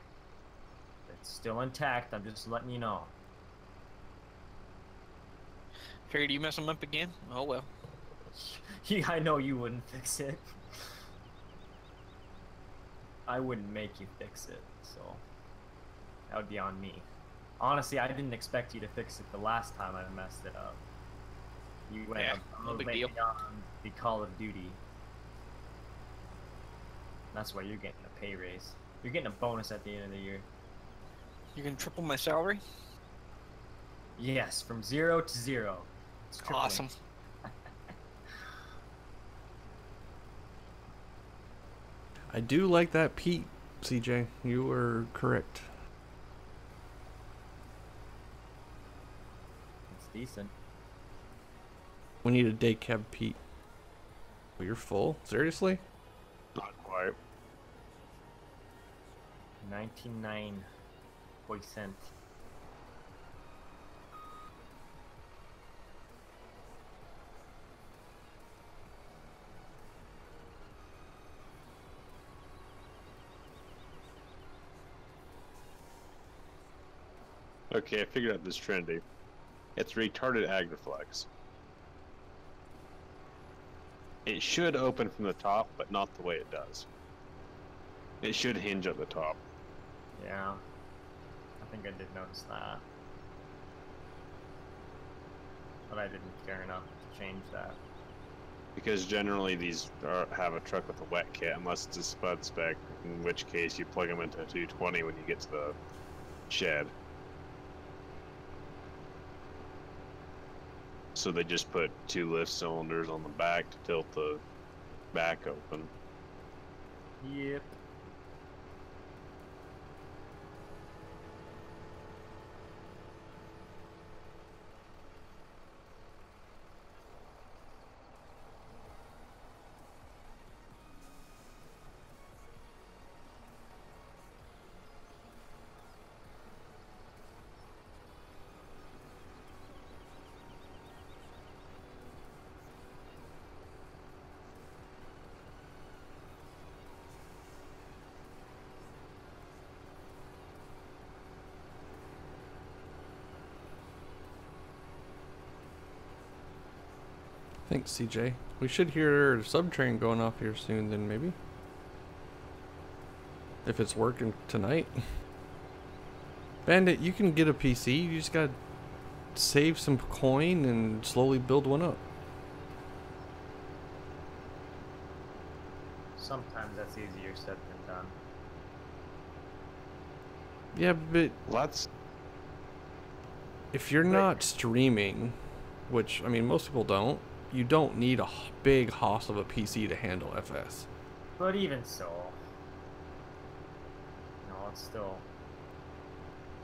It's still intact, I'm just letting you know. Figured you mess them up again? Oh well. I know you wouldn't fix it. I wouldn't make you fix it, so that would be on me. Honestly, I didn't expect you to fix it the last time I messed it up. You went no big maybe deal. on the Call of Duty. That's why you're getting a pay raise. You're getting a bonus at the end of the year. You can triple my salary? Yes, from 0 to 0. It's tripling. Awesome. I do like that Pete, CJ. You were correct. It's decent. We need a day cab Pete. Oh, you're full? Seriously? Not quite. 99%. Okay, I figured out this Trinity. It's retarded agriflex. It should open from the top, but not the way it does. It should hinge at the top. Yeah. I think I did notice that. But I didn't care enough to change that. Because generally these have a truck with a wet kit, unless it's a spud spec, in which case you plug them into a 220 when you get to the shed. So they just put 2 lift cylinders on the back to tilt the back open. Yep. Thanks, CJ. We should hear a subtrain going off here soon then, maybe. If it's working tonight. Bandit, you can get a PC. You just gotta save some coin and slowly build one up. sometimes that's easier said than done. Yeah, but Lots. if you're not streaming, which, I mean, most people don't, you don't need a big hoss of a PC to handle FS. But even so, it's still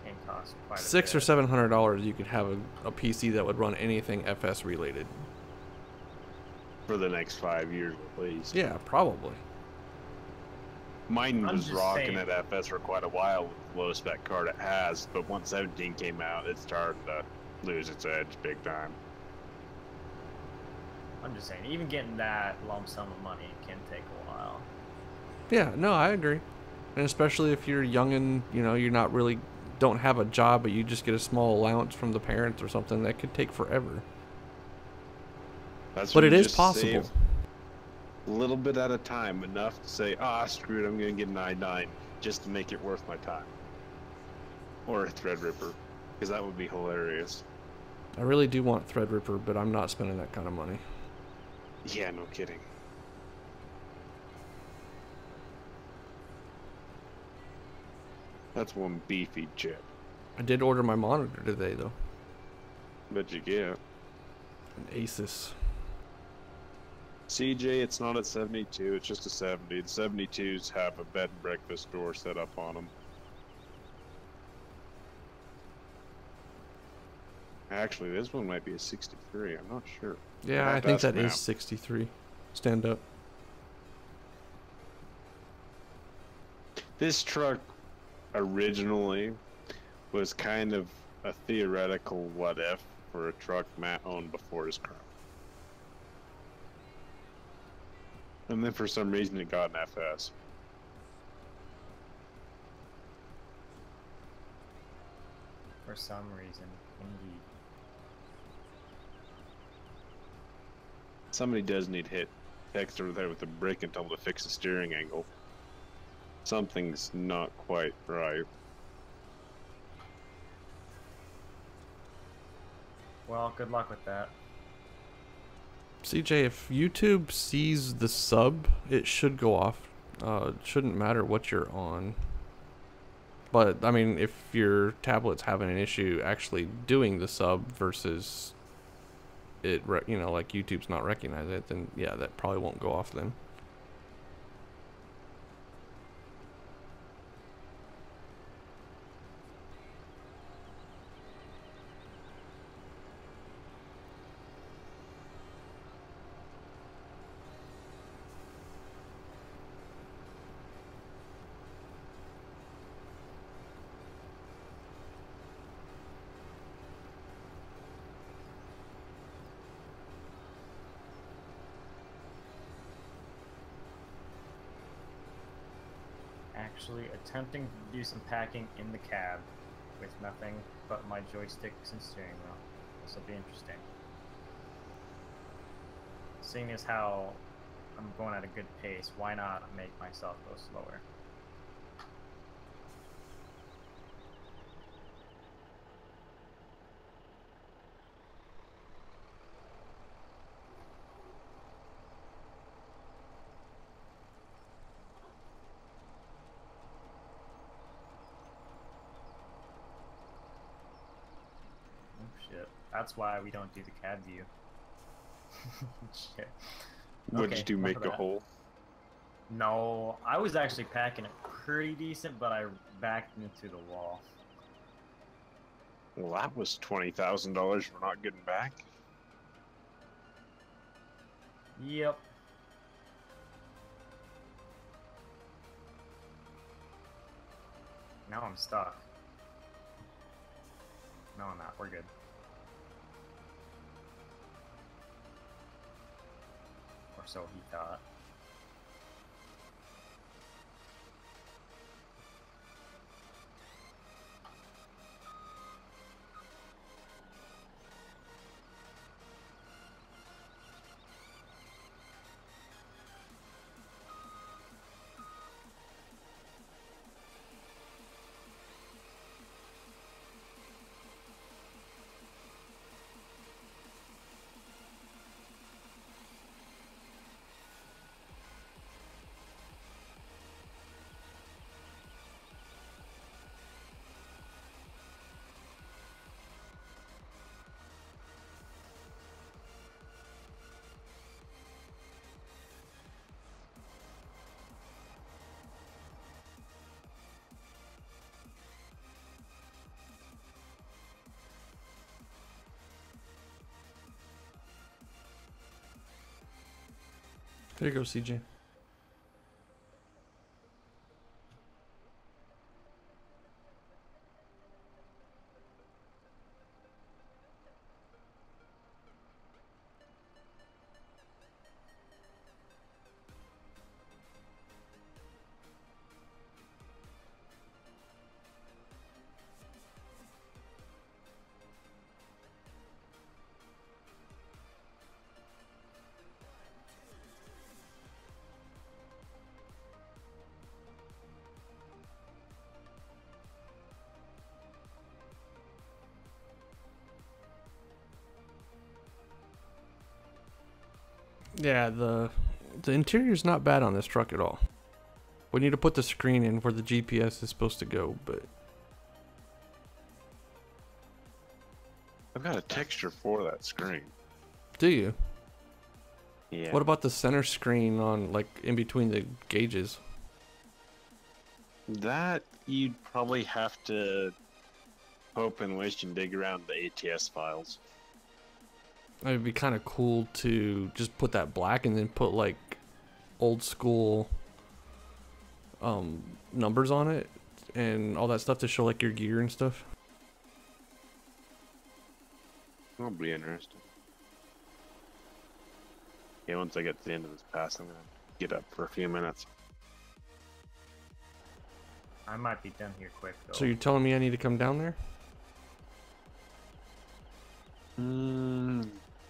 can cost quite a bit. $600 or $700, you could have a PC that would run anything FS related. For the next 5 years at least. Yeah, probably. Mine I'm was just rocking saying. at FS for quite a while with the low spec card it has, but once 17 came out, it started to lose its edge big time. I'm just saying, even getting that lump sum of money can take a while. Yeah, no, I agree. And especially if you're young and, you're not really, don't have a job, but you just get a small allowance from the parents or something, that could take forever. That's But when it you is just possible. save a little bit at a time, enough to say, screw it, I'm going to get an i9 just to make it worth my time. Or a Threadripper, because that would be hilarious. I really do want Threadripper, but I'm not spending that kind of money. Yeah, no kidding. That's one beefy chip. I did order my monitor today, though. Bet you get. An Asus. CJ, it's not at 72, it's just a 70. The 72s have a bed and breakfast door set up on them. Actually, this one might be a 63, I'm not sure. Yeah, I'll I have to think ask that Matt. is 63. Stand up. This truck originally was kind of a theoretical what if for a truck Matt owned before his car. And then for some reason it got an FS. For some reason, indeed. Somebody does need hit text over there with a brick and tell them to fix the steering angle. Something's not quite right. Well, good luck with that. CJ, if YouTube sees the sub, it should go off. It shouldn't matter what you're on. But, I mean, if your tablet's having an issue actually doing the sub versus it, like YouTube's not recognizing it, then yeah, that probably won't go off then. Actually attempting to do some packing in the cab with nothing but my joysticks and steering wheel. This will be interesting. Seeing as how I'm going at a good pace, why not make myself go slower? Shit. That's why we don't do the cab view. Shit. What'd Okay, you do, enough make of a that. hole? No, I was actually packing it pretty decent, but I backed into the wall. Well, that was $20,000 for not getting back. Yep. Now I'm stuck. No, I'm not. We're good. Or so he thought. There you go, CJ. Yeah, the interior's not bad on this truck at all. We need to put the screen in where the GPS is supposed to go, but I've got a texture for that screen. do you? Yeah. What about the center screen on, like, in between the gauges? That you'd probably have to hope and wish and dig around the ATS files. It'd be kind of cool to just put that black and then put, like, old school numbers on it and all that stuff to show, like, your gear and stuff. That'll be interesting. Yeah, once I get to the end of this pass, I'm gonna get up for a few minutes. I might be done here quick though. So you're telling me I need to come down there?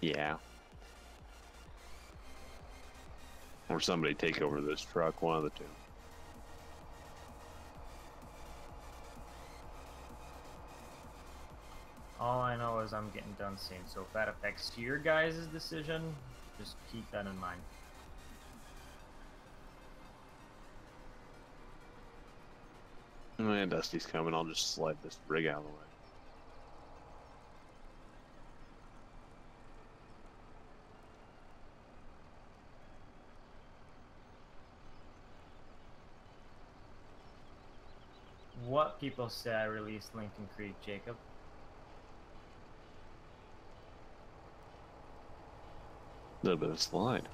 Yeah. Or somebody take over this truck, one of the two. All I know is I'm getting done soon, so if that affects your guys' decision, just keep that in mind. And Dusty's coming, I'll just slide this rig out of the way. What people say I released Lincoln Creek, Jacob? A little bit of slide.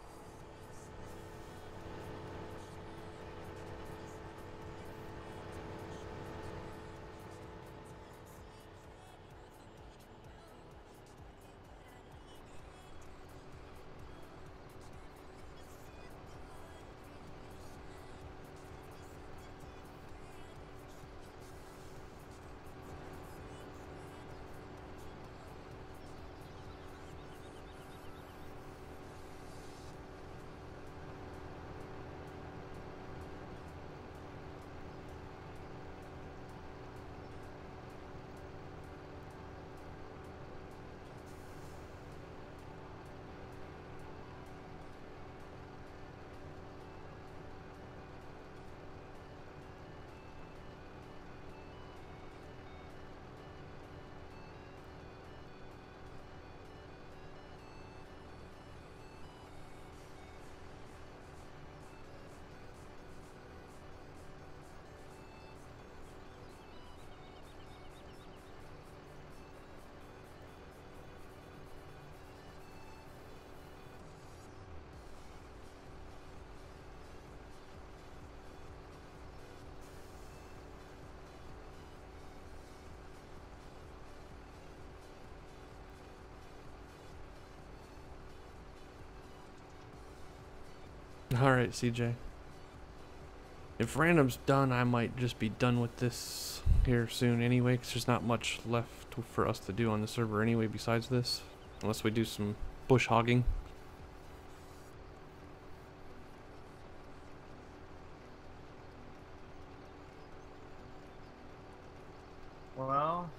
Alright, CJ. If random's done, I might just be done with this here soon anyway, because there's not much left for us to do on the server anyway besides this. Unless we do some bush hogging. Well,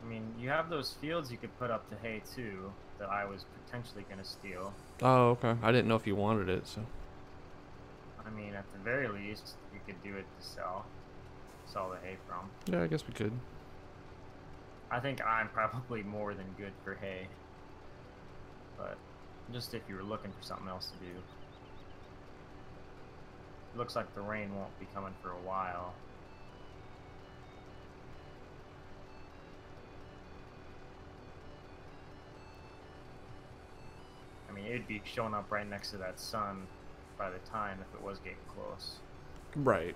I mean, you have those fields you could put up to hay too, that I was potentially going to steal. Oh, okay. I didn't know if you wanted it, so. I mean, at the very least, you could do it to sell the hay from. Yeah, I guess we could. I think I'm probably more than good for hay. But just if you were looking for something else to do. Looks like the rain won't be coming for a while. I mean, mean, it'd be showing up right next to that sun by the time if it was getting close. Right.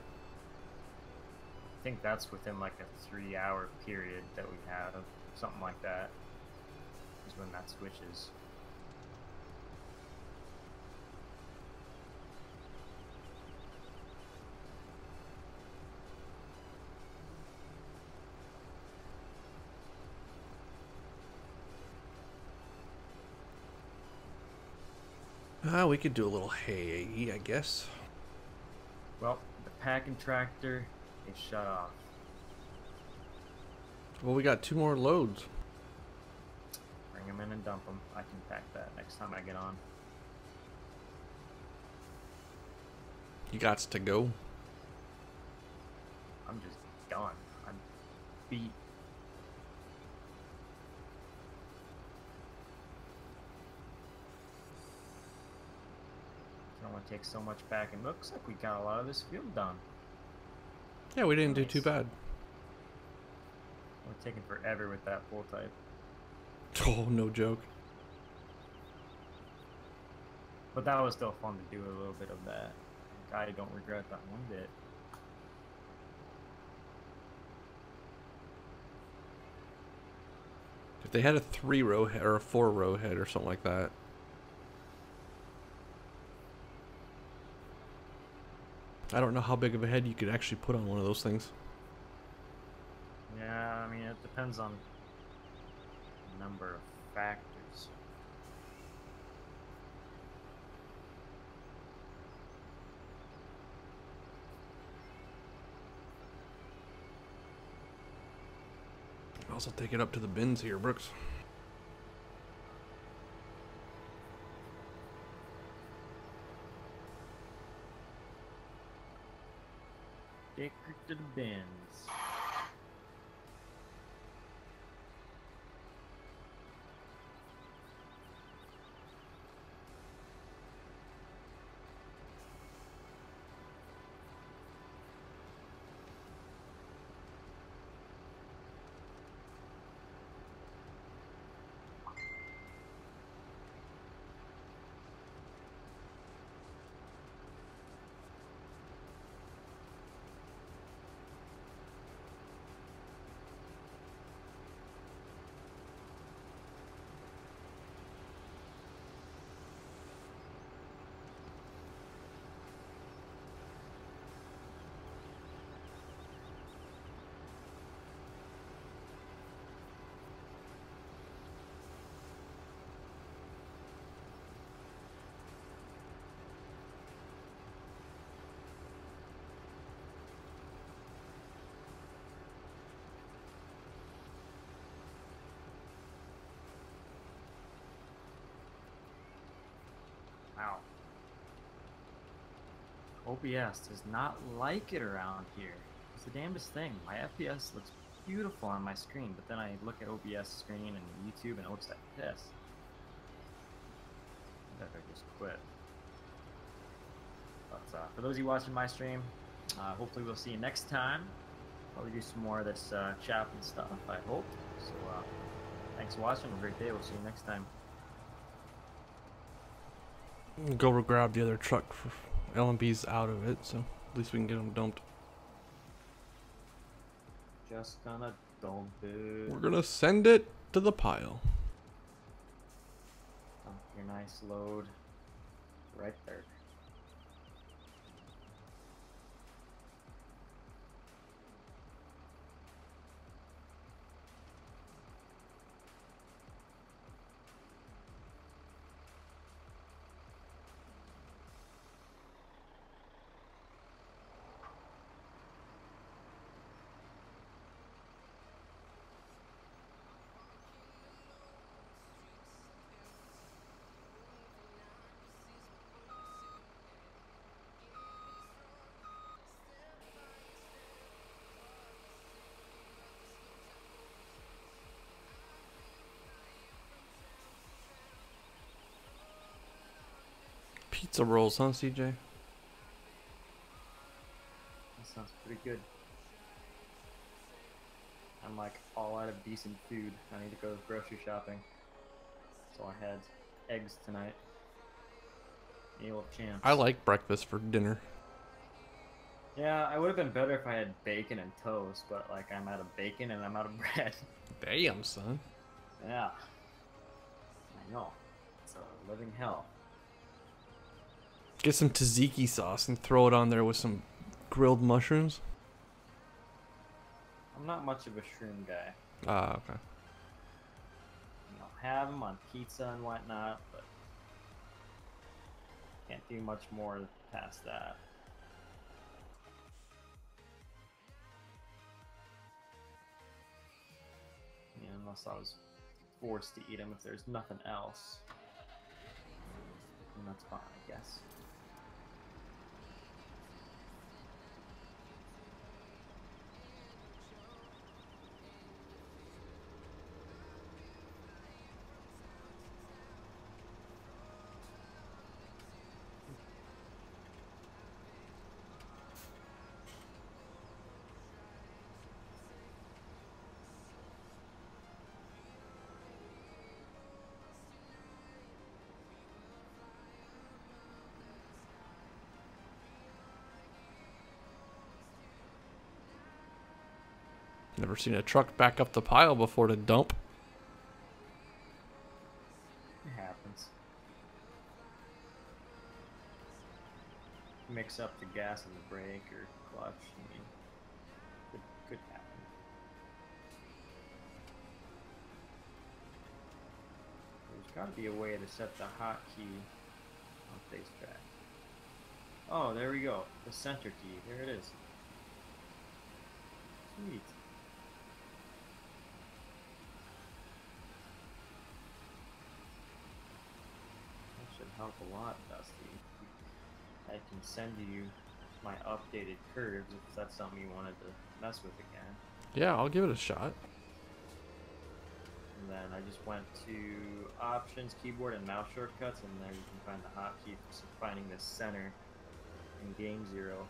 I think that's within like a 3-hour period that we have, something like that, is when that switches. We could do a little hay, I guess. Well, the packing tractor is shut off. Well, we got 2 more loads. Bring them in and dump them. I can pack that next time I get on. You got to go. I'm just done. I'm beat. It only takes so much packing. Looks like we got a lot of this field done. Yeah, we didn't do Nice. too bad. We're taking forever with that full type. Oh, no joke. But that was still fun to do a little bit of that. I don't regret that one bit. If they had a 3-row head or a 4-row head or something like that. I don't know how big of a head you could actually put on one of those things. Yeah, I mean, it depends on a number of factors. I'll also take it up to the bins here, Brooks. Take her to the bins. Wow. OBS does not like it around here. It's the damnedest thing. My FPS looks beautiful on my screen, but then I look at OBS screen and YouTube and it looks like this. I better just quit. But for those of you watching my stream, hopefully we'll see you next time. Probably do some more of this chopping stuff, I hope. So thanks for watching. Have a great day. We'll see you next time. Go grab the other truck for LMB's out of it, so at least we can get them dumped. Just gonna dump it. We're gonna send it to the pile. Dump your nice load right there. Pizza rolls, huh, CJ? That sounds pretty good. I'm like all out of decent food. I need to go grocery shopping. So I had eggs tonight. Any old chance. I like breakfast for dinner. Yeah, I would have been better if I had bacon and toast, but like I'm out of bacon and I'm out of bread. Damn, son. Yeah. I know. It's a living hell. Get some tzatziki sauce and throw it on there with some grilled mushrooms. I'm not much of a shroom guy. Ah, okay. You know, have them on pizza and whatnot, but can't do much more past that. Yeah, unless I was forced to eat them if there's nothing else. And that's fine, I guess. Never seen a truck back up the pile before to dump. It happens. Mix up the gas and the brake or clutch. I mean, could happen. There's got to be a way to set the hotkey on face track. Oh, there we go. The center key. There it is. Sweet. That should help a lot, Dusty. I can send you my updated curves if that's something you wanted to mess with again. Yeah, I'll give it a shot. And then I just went to options, keyboard, and mouse shortcuts, and there you can find the hotkey for finding the center in Game 0.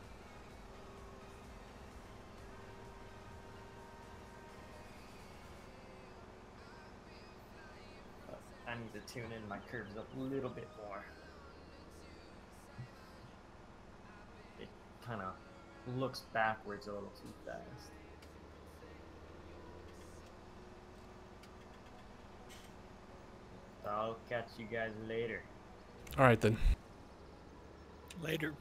But I need to tune in my curves up a little bit more. It kind of looks backwards a little too fast. I'll catch you guys later. All right, then. Later.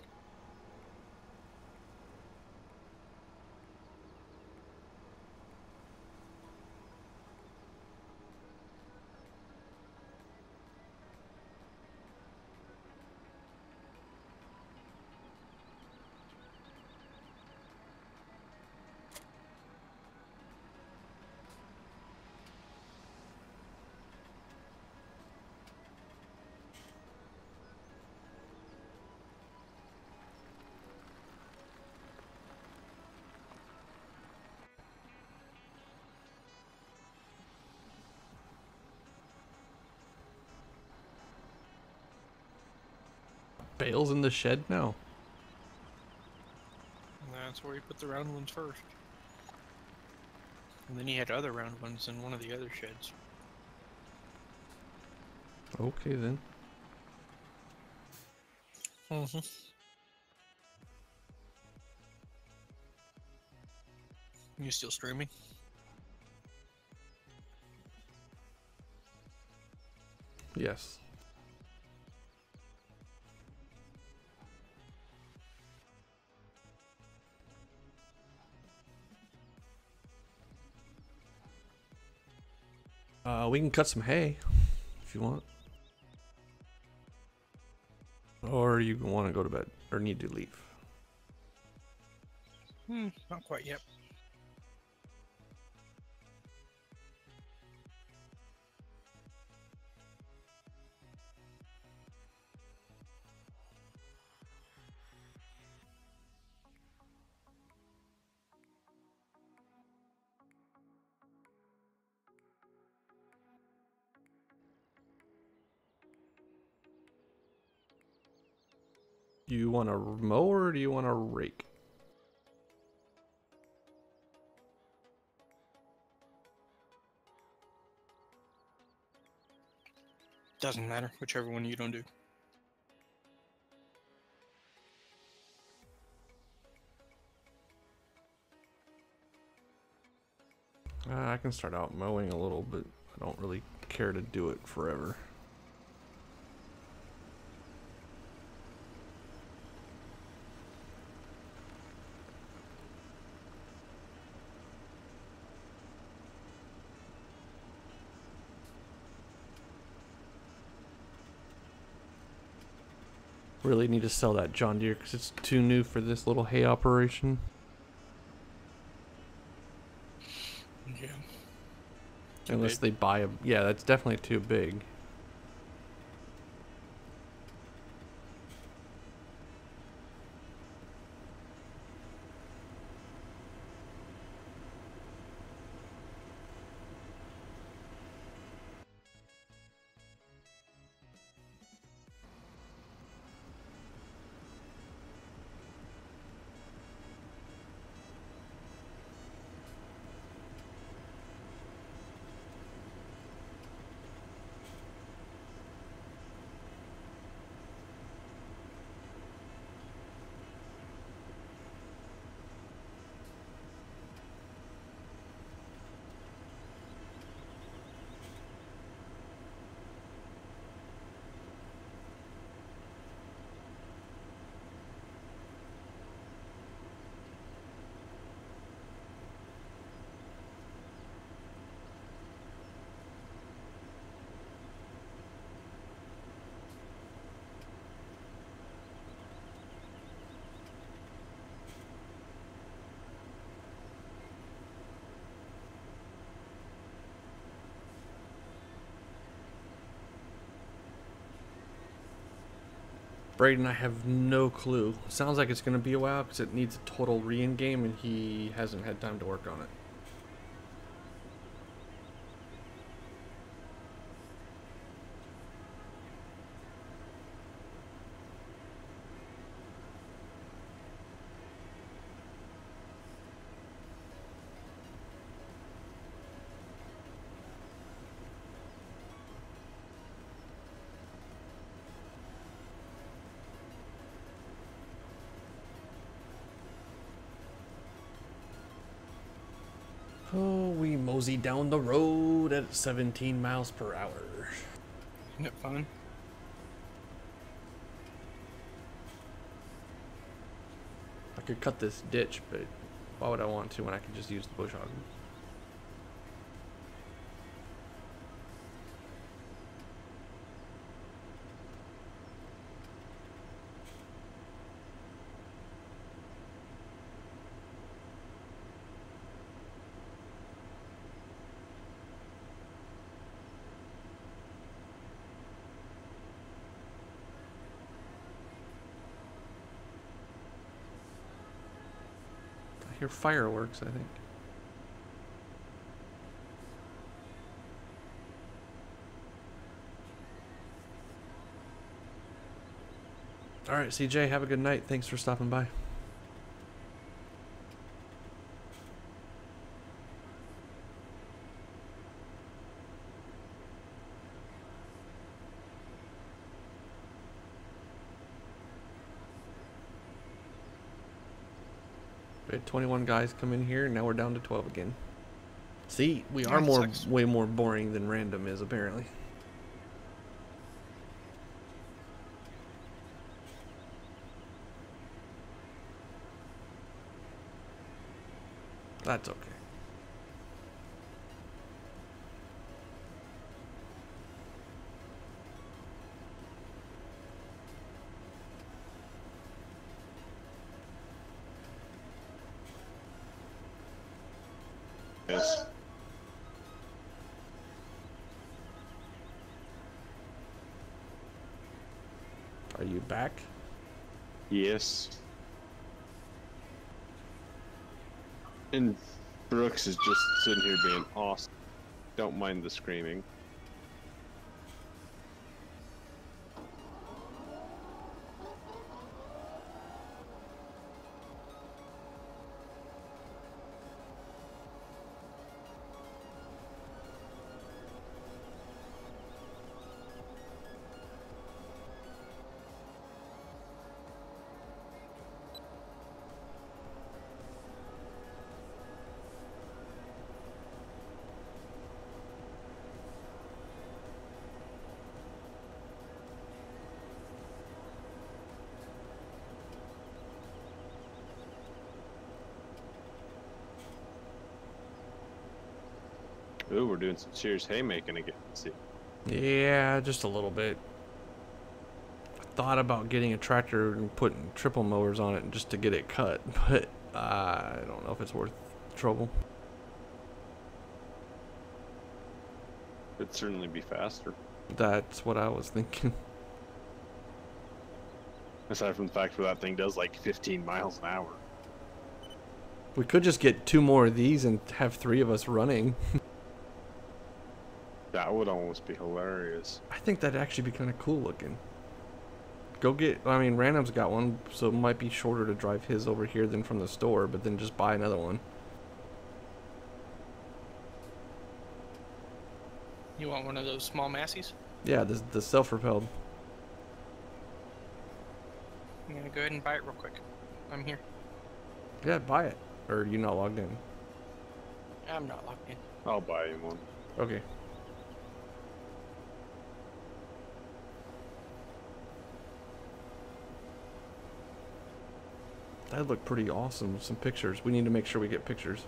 Bales in the shed now. That's where he put the round ones first. And then he had other round ones in one of the other sheds. Okay, then. Mm-hmm. You still streaming? Yes. We can cut some hay if you want. Or you want to go to bed or need to leave. Not quite yet. Do you want a mower or do you want a rake? Doesn't matter, whichever one you don't do. I can start out mowing a little, but I don't really care to do it forever. Really need to sell that John Deere because it's too new for this little hay operation. Yeah. Unless they buy a... Yeah, that's definitely too big. Braden, I have no clue. Sounds like it's going to be a while because it needs a total re-in game and he hasn't had time to work on it. Oh, we mosey down the road at 17 miles per hour. Isn't it fun? I could cut this ditch, but why would I want to when I could just use the bush hog? I hear fireworks, I think. Alright, CJ, have a good night. Thanks for stopping by. We had 21 guys come in here, and now we're down to 12 again. See, we are way more boring than random is, apparently. That's okay. Yes. Are you back? Yes. And Brooks is just sitting here being awesome. Don't mind the screaming. Ooh, we're doing some serious haymaking again. Let's see. Yeah, just a little bit. I thought about getting a tractor and putting triple mowers on it just to get it cut, but I don't know if it's worth the trouble. It'd certainly be faster. That's what I was thinking. Aside from the fact where that thing does like 15 miles an hour. We could just get 2 more of these and have 3 of us running. That would almost be hilarious. I think that'd actually be kind of cool looking. Go get, I mean, Random's got one, so it might be shorter to drive his over here than from the store, but then just buy another one. You want one of those small Massies? Yeah, the self-propelled. I'm gonna go ahead and buy it real quick. I'm here. Yeah, buy it. Or are you not logged in? I'm not locked in. I'll buy him one. Okay. That'd look pretty awesome with some pictures. We need to make sure we get pictures.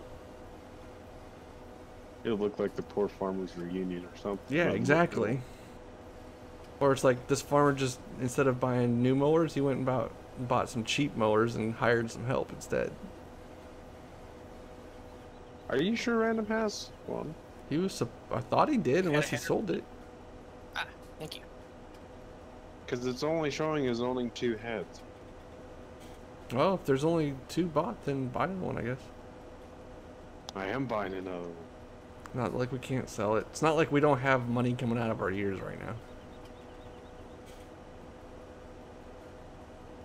It'll look like the poor farmers reunion or something. Yeah, exactly. Or it's like this farmer just, instead of buying new mowers, he went and bought some cheap mowers and hired some help instead. Are you sure Random has one? He was, I thought he did, unless he sold it. Ah, thank you. Because it's only showing as owning 2 heads. Well, if there's only 2 bought, then buy one, I guess. I am buying another one. Not like we can't sell it. It's not like we don't have money coming out of our ears right now.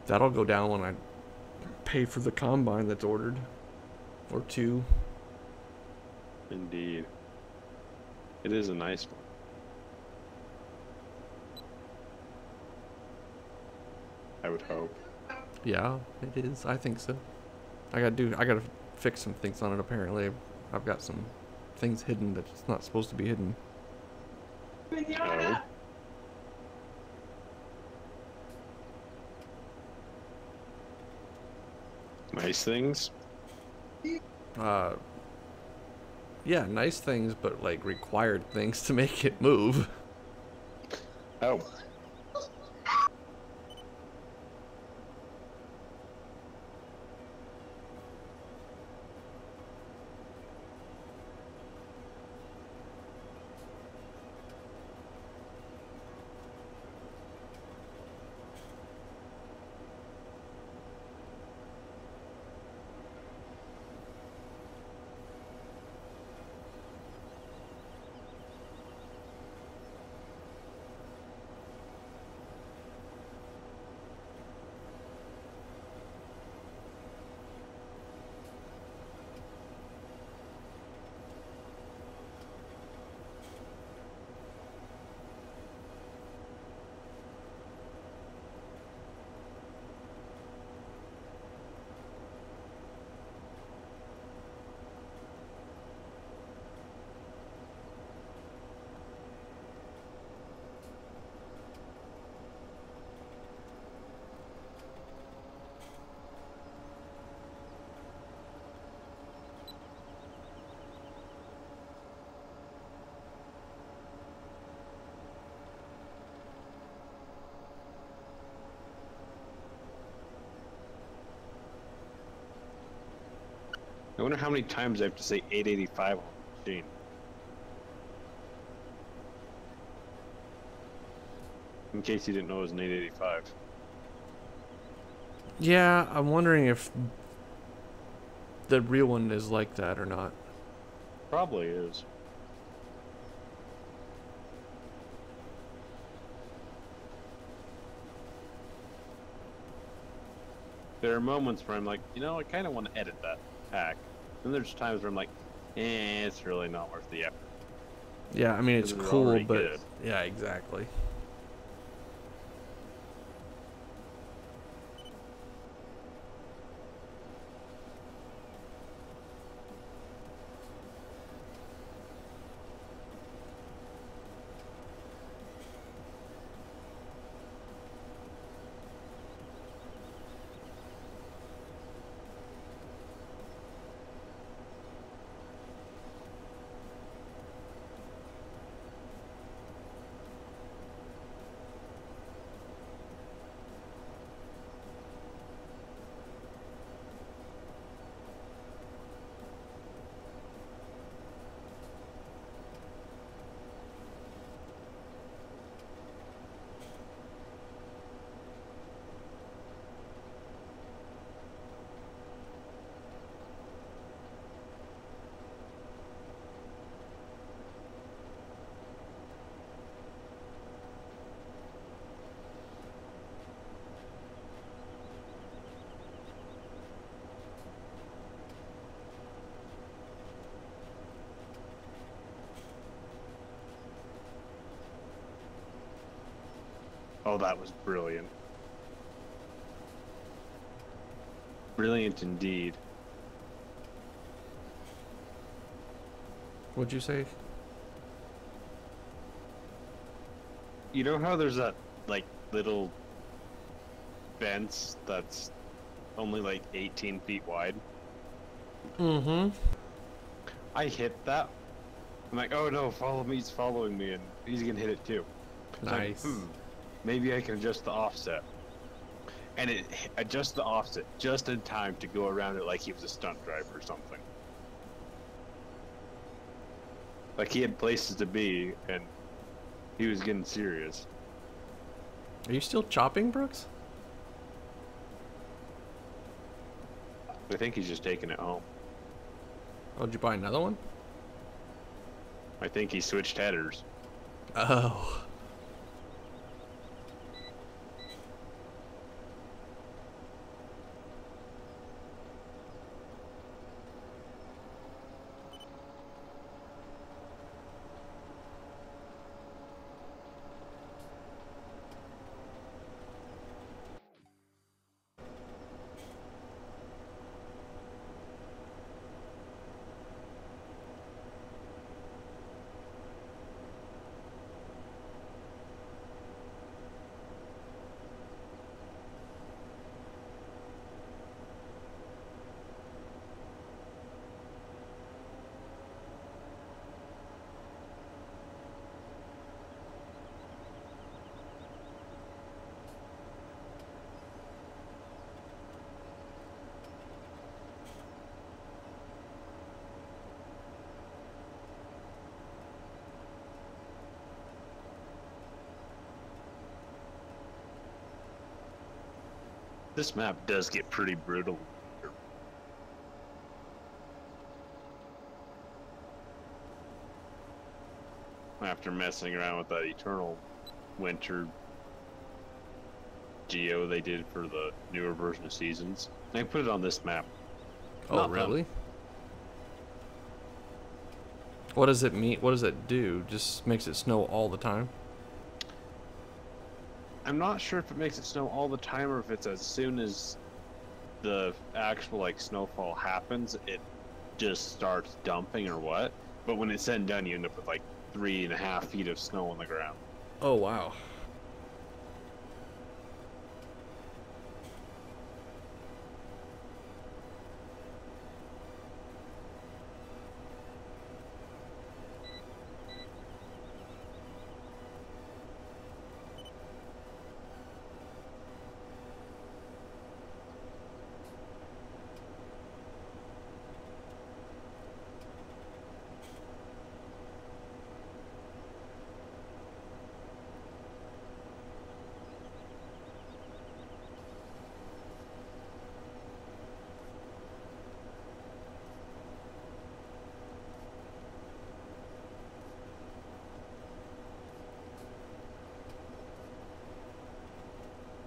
That'll go down when I pay for the combine that's ordered. Or 2. Indeed. It is a nice one. I would hope. Yeah, it is. I think so. I gotta fix some things on it apparently. I've got some things hidden that's not supposed to be hidden. Oh. Nice things? Yeah, nice things, but like required things to make it move. Oh. I wonder how many times I have to say 885 on the machine. In case you didn't know it was an 885. Yeah, I'm wondering if the real one is like that or not. Probably is. There are moments where I'm like, you know, I kind of want to edit that pack. And there's times where I'm like, it's really not worth the effort. Yeah, I mean, it's Because they're cool, already but good. yeah, exactly. Oh, that was brilliant. Brilliant indeed. What'd you say? You know how there's that, like, little fence that's only like 18 feet wide? Mm-hmm. I hit that. I'm like, oh no, follow me, he's following me, and he's gonna hit it too. It's Nice. like, maybe I can adjust the offset. And it adjusts the offset just in time to go around it like he was a stunt driver or something. Like he had places to be, and he was getting serious. Are you still chopping, Brooks? I think he's just taking it home. Oh, did you buy another one? I think he switched headers. Oh. This map does get pretty brutal. After messing around with that Eternal Winter Geo they did for the newer version of Seasons, they put it on this map. Oh, Not fun. really? What does it mean? What does it do? Just makes it snow all the time? I'm not sure if it makes it snow all the time or if it's as soon as the actual like snowfall happens, it just starts dumping or what. But when it's said and done, you end up with like 3.5 feet of snow on the ground. Oh, wow.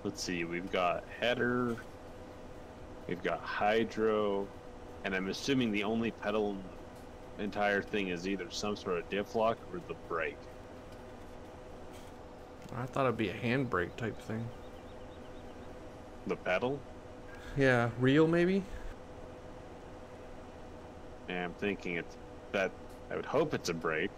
Let's see, we've got header, we've got hydro, and I'm assuming the only pedal in the entire thing is either some sort of diff lock or the brake. I thought it'd be a handbrake type thing. The pedal? Yeah, reel maybe? And I'm thinking it's that, I would hope it's a brake.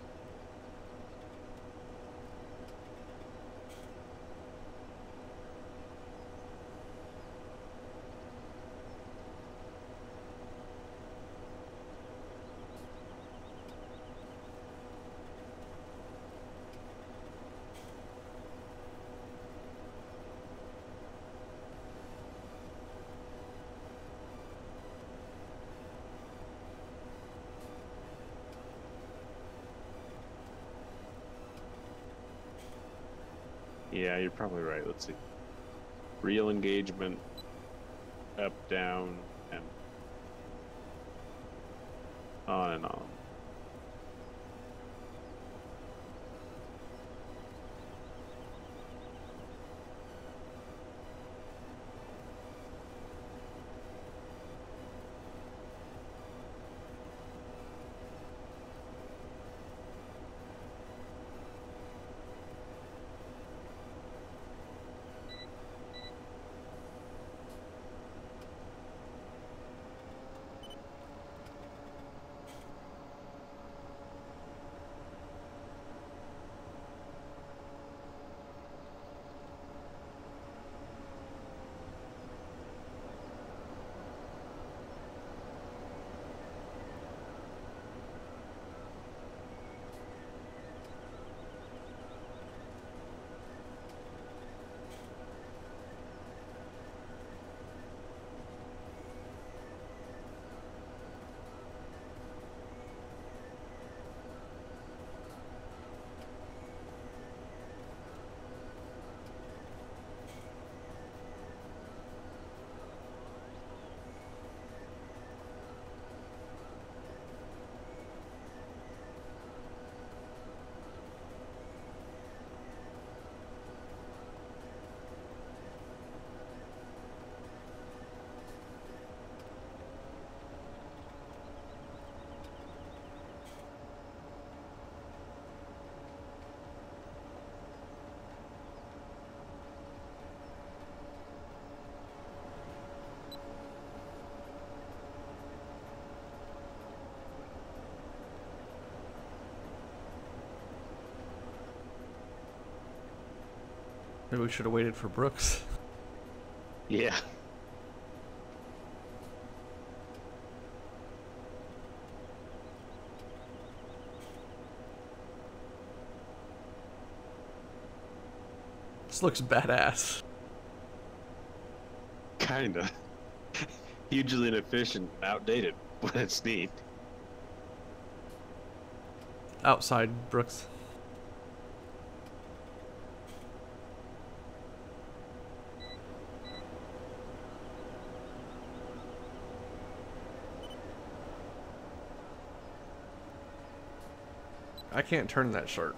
Yeah, you're probably right. Let's see. Real engagement, up, down, and on and on. Maybe we should have waited for Brooks. Yeah. This looks badass. Kinda. Hugely inefficient and outdated, but it's neat. Outside, Brooks. I can't turn that sharp.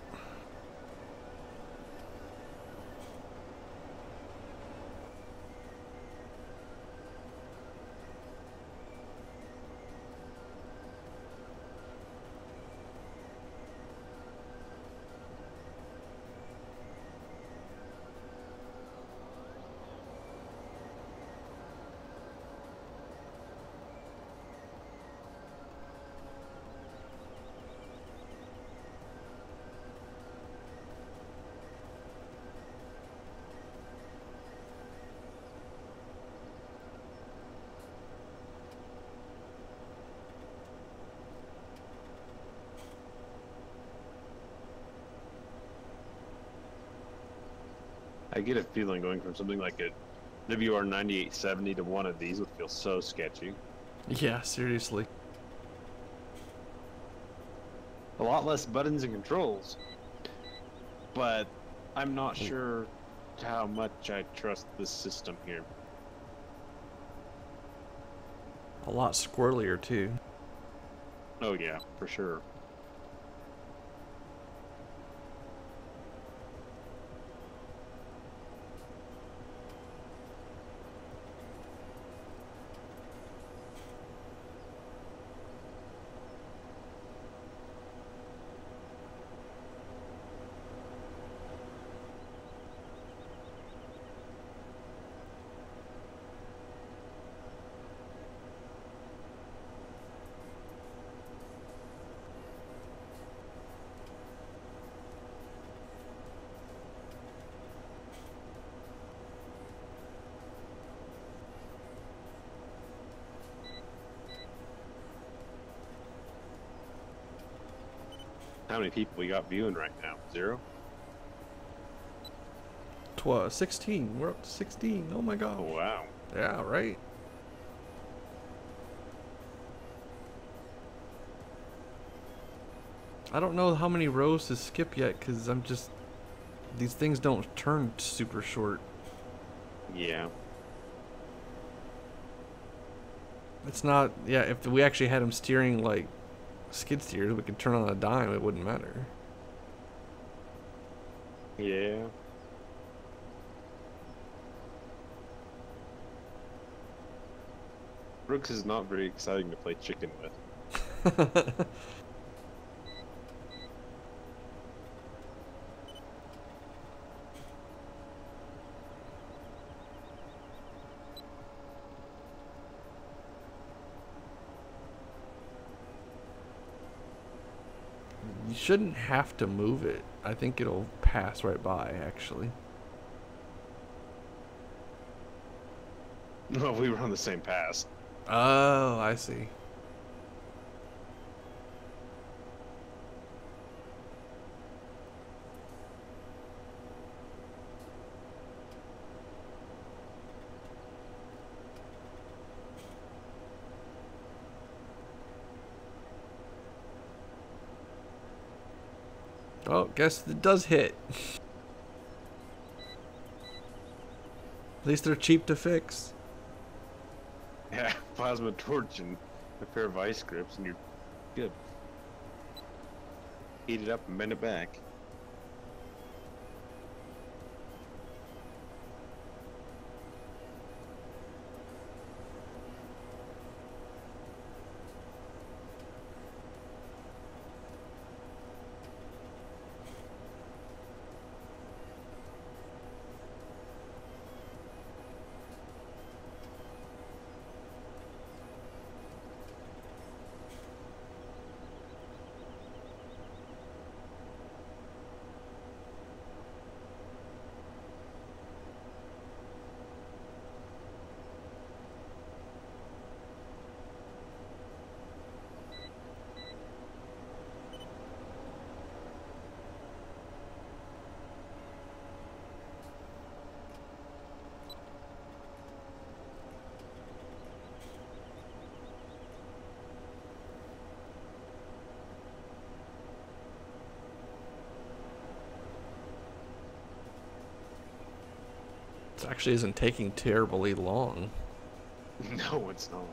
I get a feeling going from something like a WR9870 to one of these would feel so sketchy. Yeah, seriously. A lot less buttons and controls, but I'm not sure how much I trust this system here. A lot squirrelier too. Oh yeah, for sure. How many people we got viewing right now? 0? 16. We're up to 16. Oh my god. Oh wow. Yeah, right. I don't know how many rows to skip yet because I'm just... These things don't turn super short. Yeah. It's not... Yeah, if we actually had them steering like skid steers, we could turn on a dime, it wouldn't matter. Yeah. Brooks is not very exciting to play chicken with. You shouldn't have to move it. I think it'll pass right by, actually. No, we were on the same pass. Oh, I see. Oh, guess it does hit. At least they're cheap to fix. Yeah, plasma torch and a pair of ice grips and you're good. Heat it up and bend it back. actually isn't taking terribly long. No, it's not.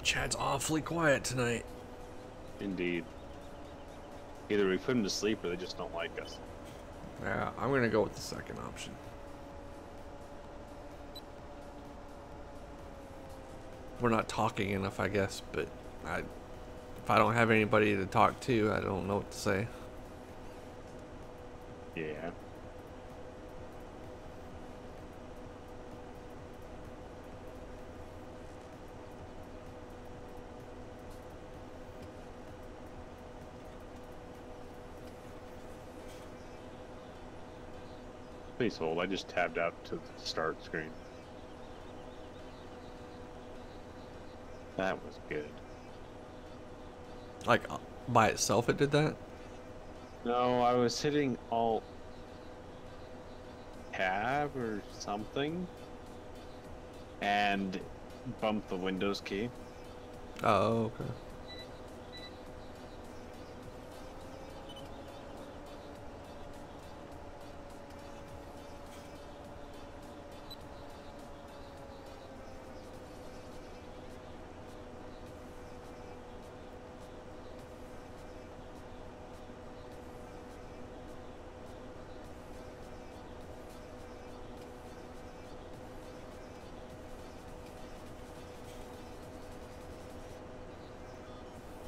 Chad's awfully quiet tonight. Indeed. Either we put him to sleep or they just don't like us. Yeah, I'm gonna go with the second option. We're not talking enough, I guess, but if I don't have anybody to talk to, I don't know what to say. Yeah. Please hold, I just tabbed out to the start screen. That was good. Like, by itself it did that? No, I was hitting Alt Tab or something and bumped the Windows key. Oh, okay.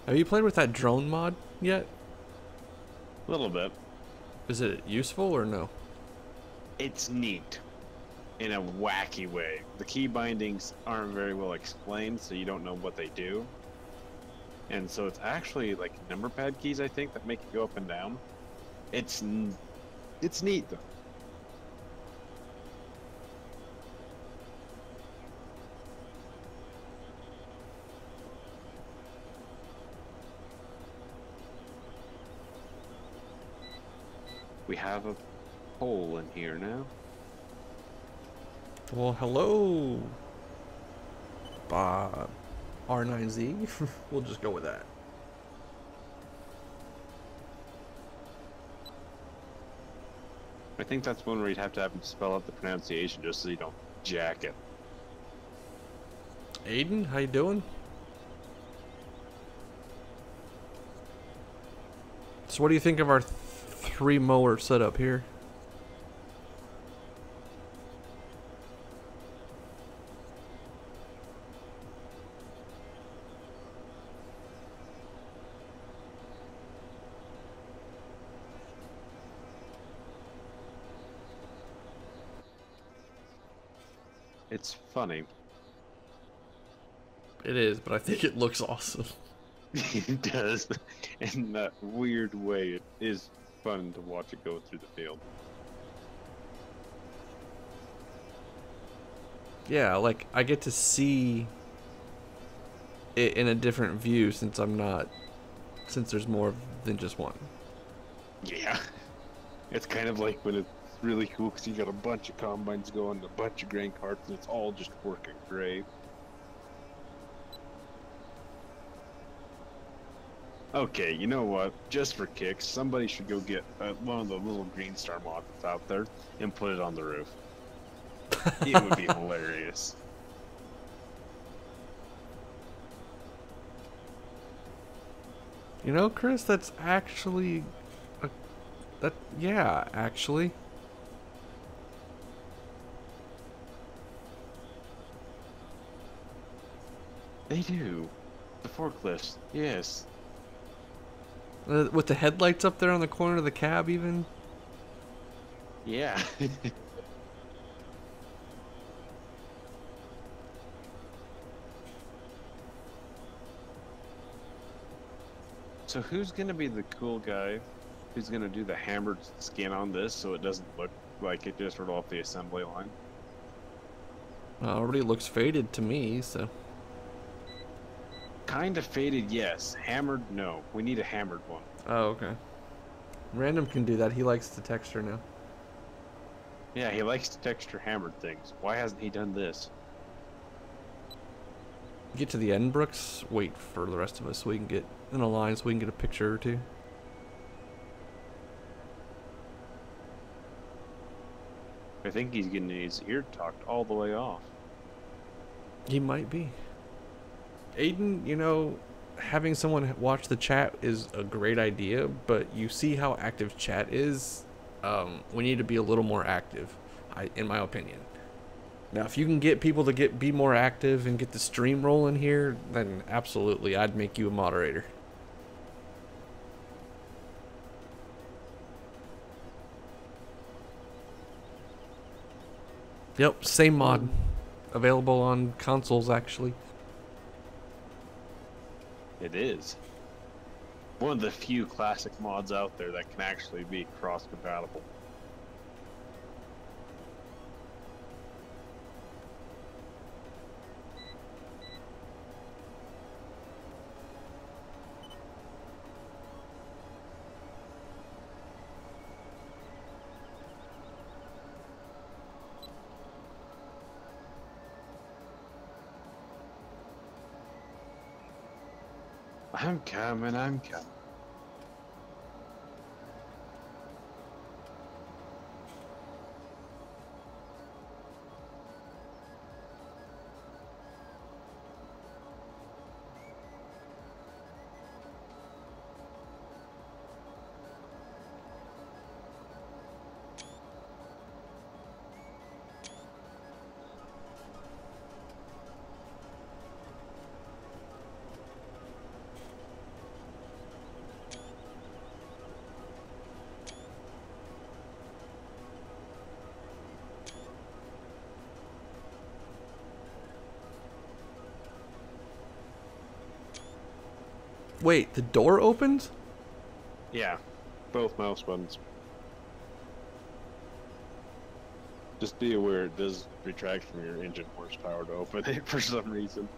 Have you played with that drone mod yet? A little bit. Is it useful or no? It's neat in a wacky way. The key bindings aren't very well explained, so you don't know what they do. And so it's actually like number pad keys, I think, that make it go up and down. It's neat though. We have a hole in here now. Well, hello, R9Z. We'll just go with that. I think that's one where you'd have to have him spell out the pronunciation just so you don't jack it. Aiden, how you doing? So what do you think of our 3 mower setup here? It's funny. It is, but I think it looks awesome. It does. In that weird way, it is fun to watch it go through the field. Yeah, like I get to see it in a different view since there's more than just one. Yeah. It's kind of like when it's really cool because you got a bunch of combines going, a bunch of grain carts, and it's all just working great. Okay, you know what? Just for kicks, somebody should go get one of the little Green Star mods that's out there and put it on the roof. It would be hilarious. You know, Chris, that's actually yeah, actually. They do. The forklifts, yes. With the headlights up there on the corner of the cab, even. Yeah. So who's gonna be the cool guy who's gonna do the hammered skin on this so it doesn't look like it just rolled off the assembly line? Already looks faded to me, so. Kind of faded, yes. Hammered, no. We need a hammered one. Oh, okay. Random can do that. He likes the texture now. Yeah, he likes to texture hammered things. Why hasn't he done this? Get to the end, Brooks. Wait for the rest of us so we can get in a line so we can get a picture or two. I think he's getting his ear talked all the way off. He might be. Aiden, you know, having someone watch the chat is a great idea, but you see how active chat is. We need to be a little more active, in my opinion. Now, if you can get people to be more active and get the stream rolling here, then absolutely, I'd make you a moderator. Yep, same mod. Available on consoles, actually. It is. One of the few classic mods out there that can actually be cross-compatible. I'm coming, I'm coming. Wait, the door opens? Yeah, both mouse buttons. Just be aware it does retract from your engine horsepower to open it for some reason.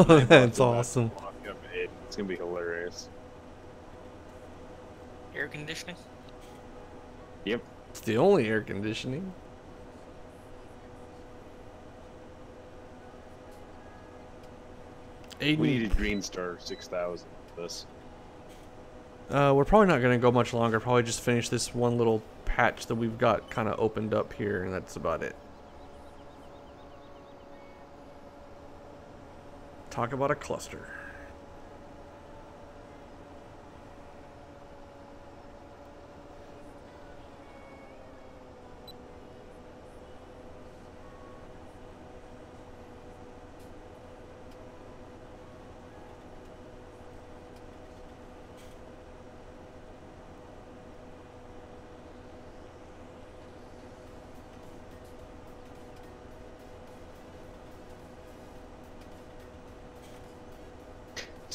That's awesome. It's gonna be hilarious. Air conditioning? Yep. It's the only air conditioning. Aiden, We needed Green Star 6000 for this. we're probably not going to go much longer. Probably just finish this one little patch that we've got kind of opened up here, and that's about it. Talk about a cluster.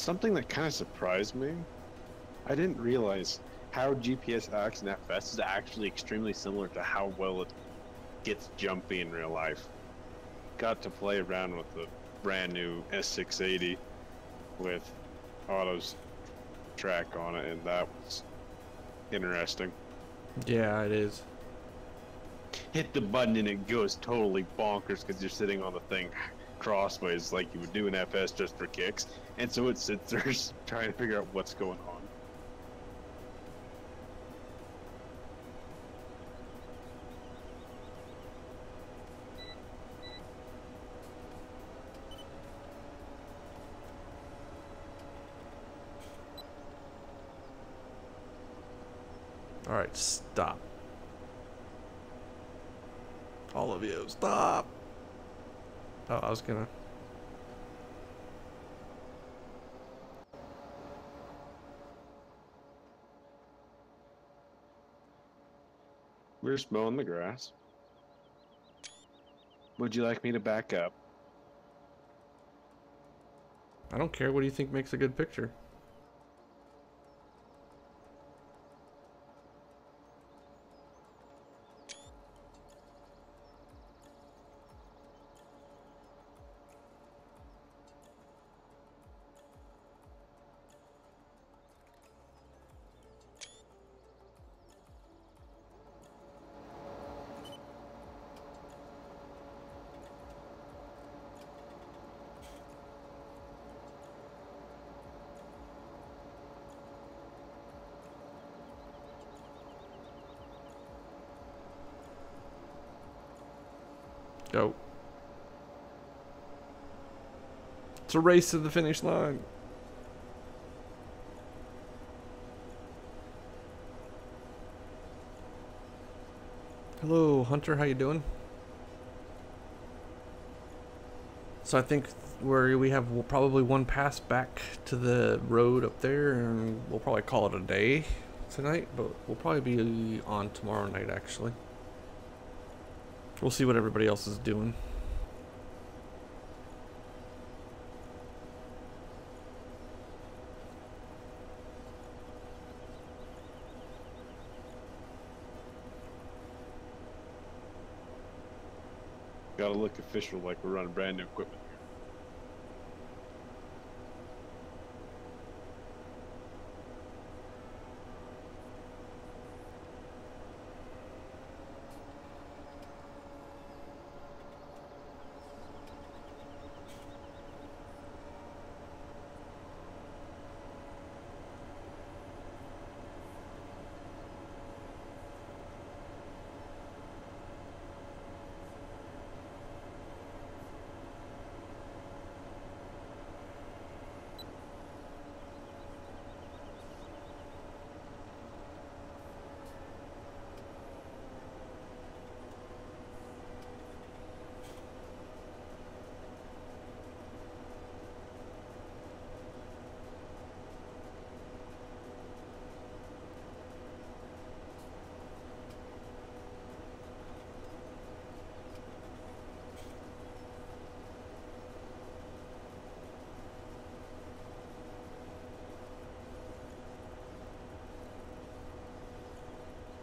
Something that kind of surprised me, I didn't realize how GPS acts in FS is actually extremely similar to how well it gets jumpy in real life. Got to play around with the brand new S680 with autos track on it, and that was interesting. Yeah, it is. Hit the button and it goes totally bonkers because you're sitting on the thing crossways like you would do in FS just for kicks, and so it sits there trying to figure out what's going on. All right, stop. All of you, stop. Oh, I was gonna. We're just mowing the grass. Would you like me to back up? I don't care. What do you think makes a good picture? Go. It's a race to the finish line. Hello, Hunter. How you doing? So I think we have probably one pass back to the road up there, and we'll probably call it a day tonight, but we'll probably be on tomorrow night, actually. We'll see what everybody else is doing. Gotta look official like we're running brand new equipment.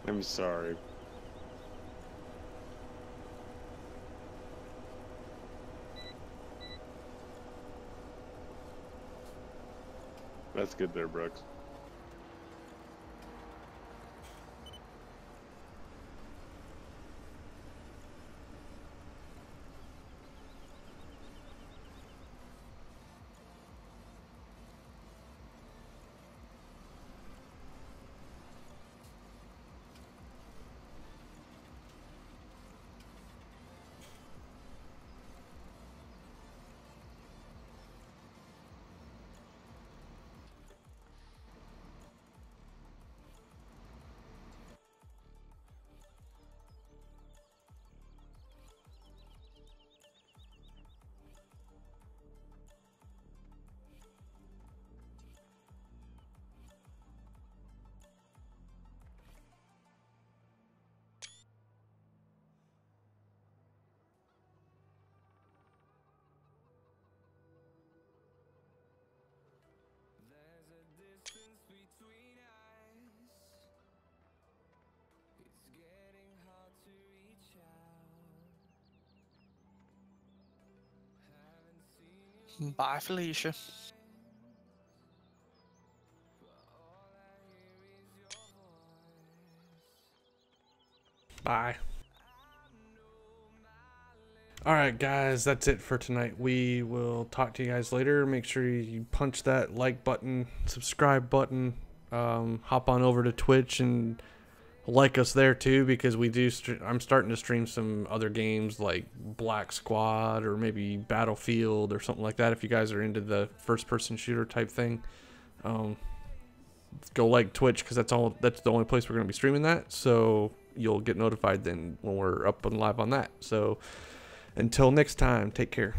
I'm sorry. That's good there, Brooks. Bye, Felicia. Bye. Alright guys, that's it for tonight. We will talk to you guys later. Make sure you punch that like button, subscribe button, hop on over to Twitch and like us there too, because we do I'm starting to stream some other games like Black Squad or maybe Battlefield or something like that. If you guys are into the first person shooter type thing, go like Twitch, because that's the only place we're going to be streaming that, so you'll get notified then when we're up and live on that. So until next time, take care.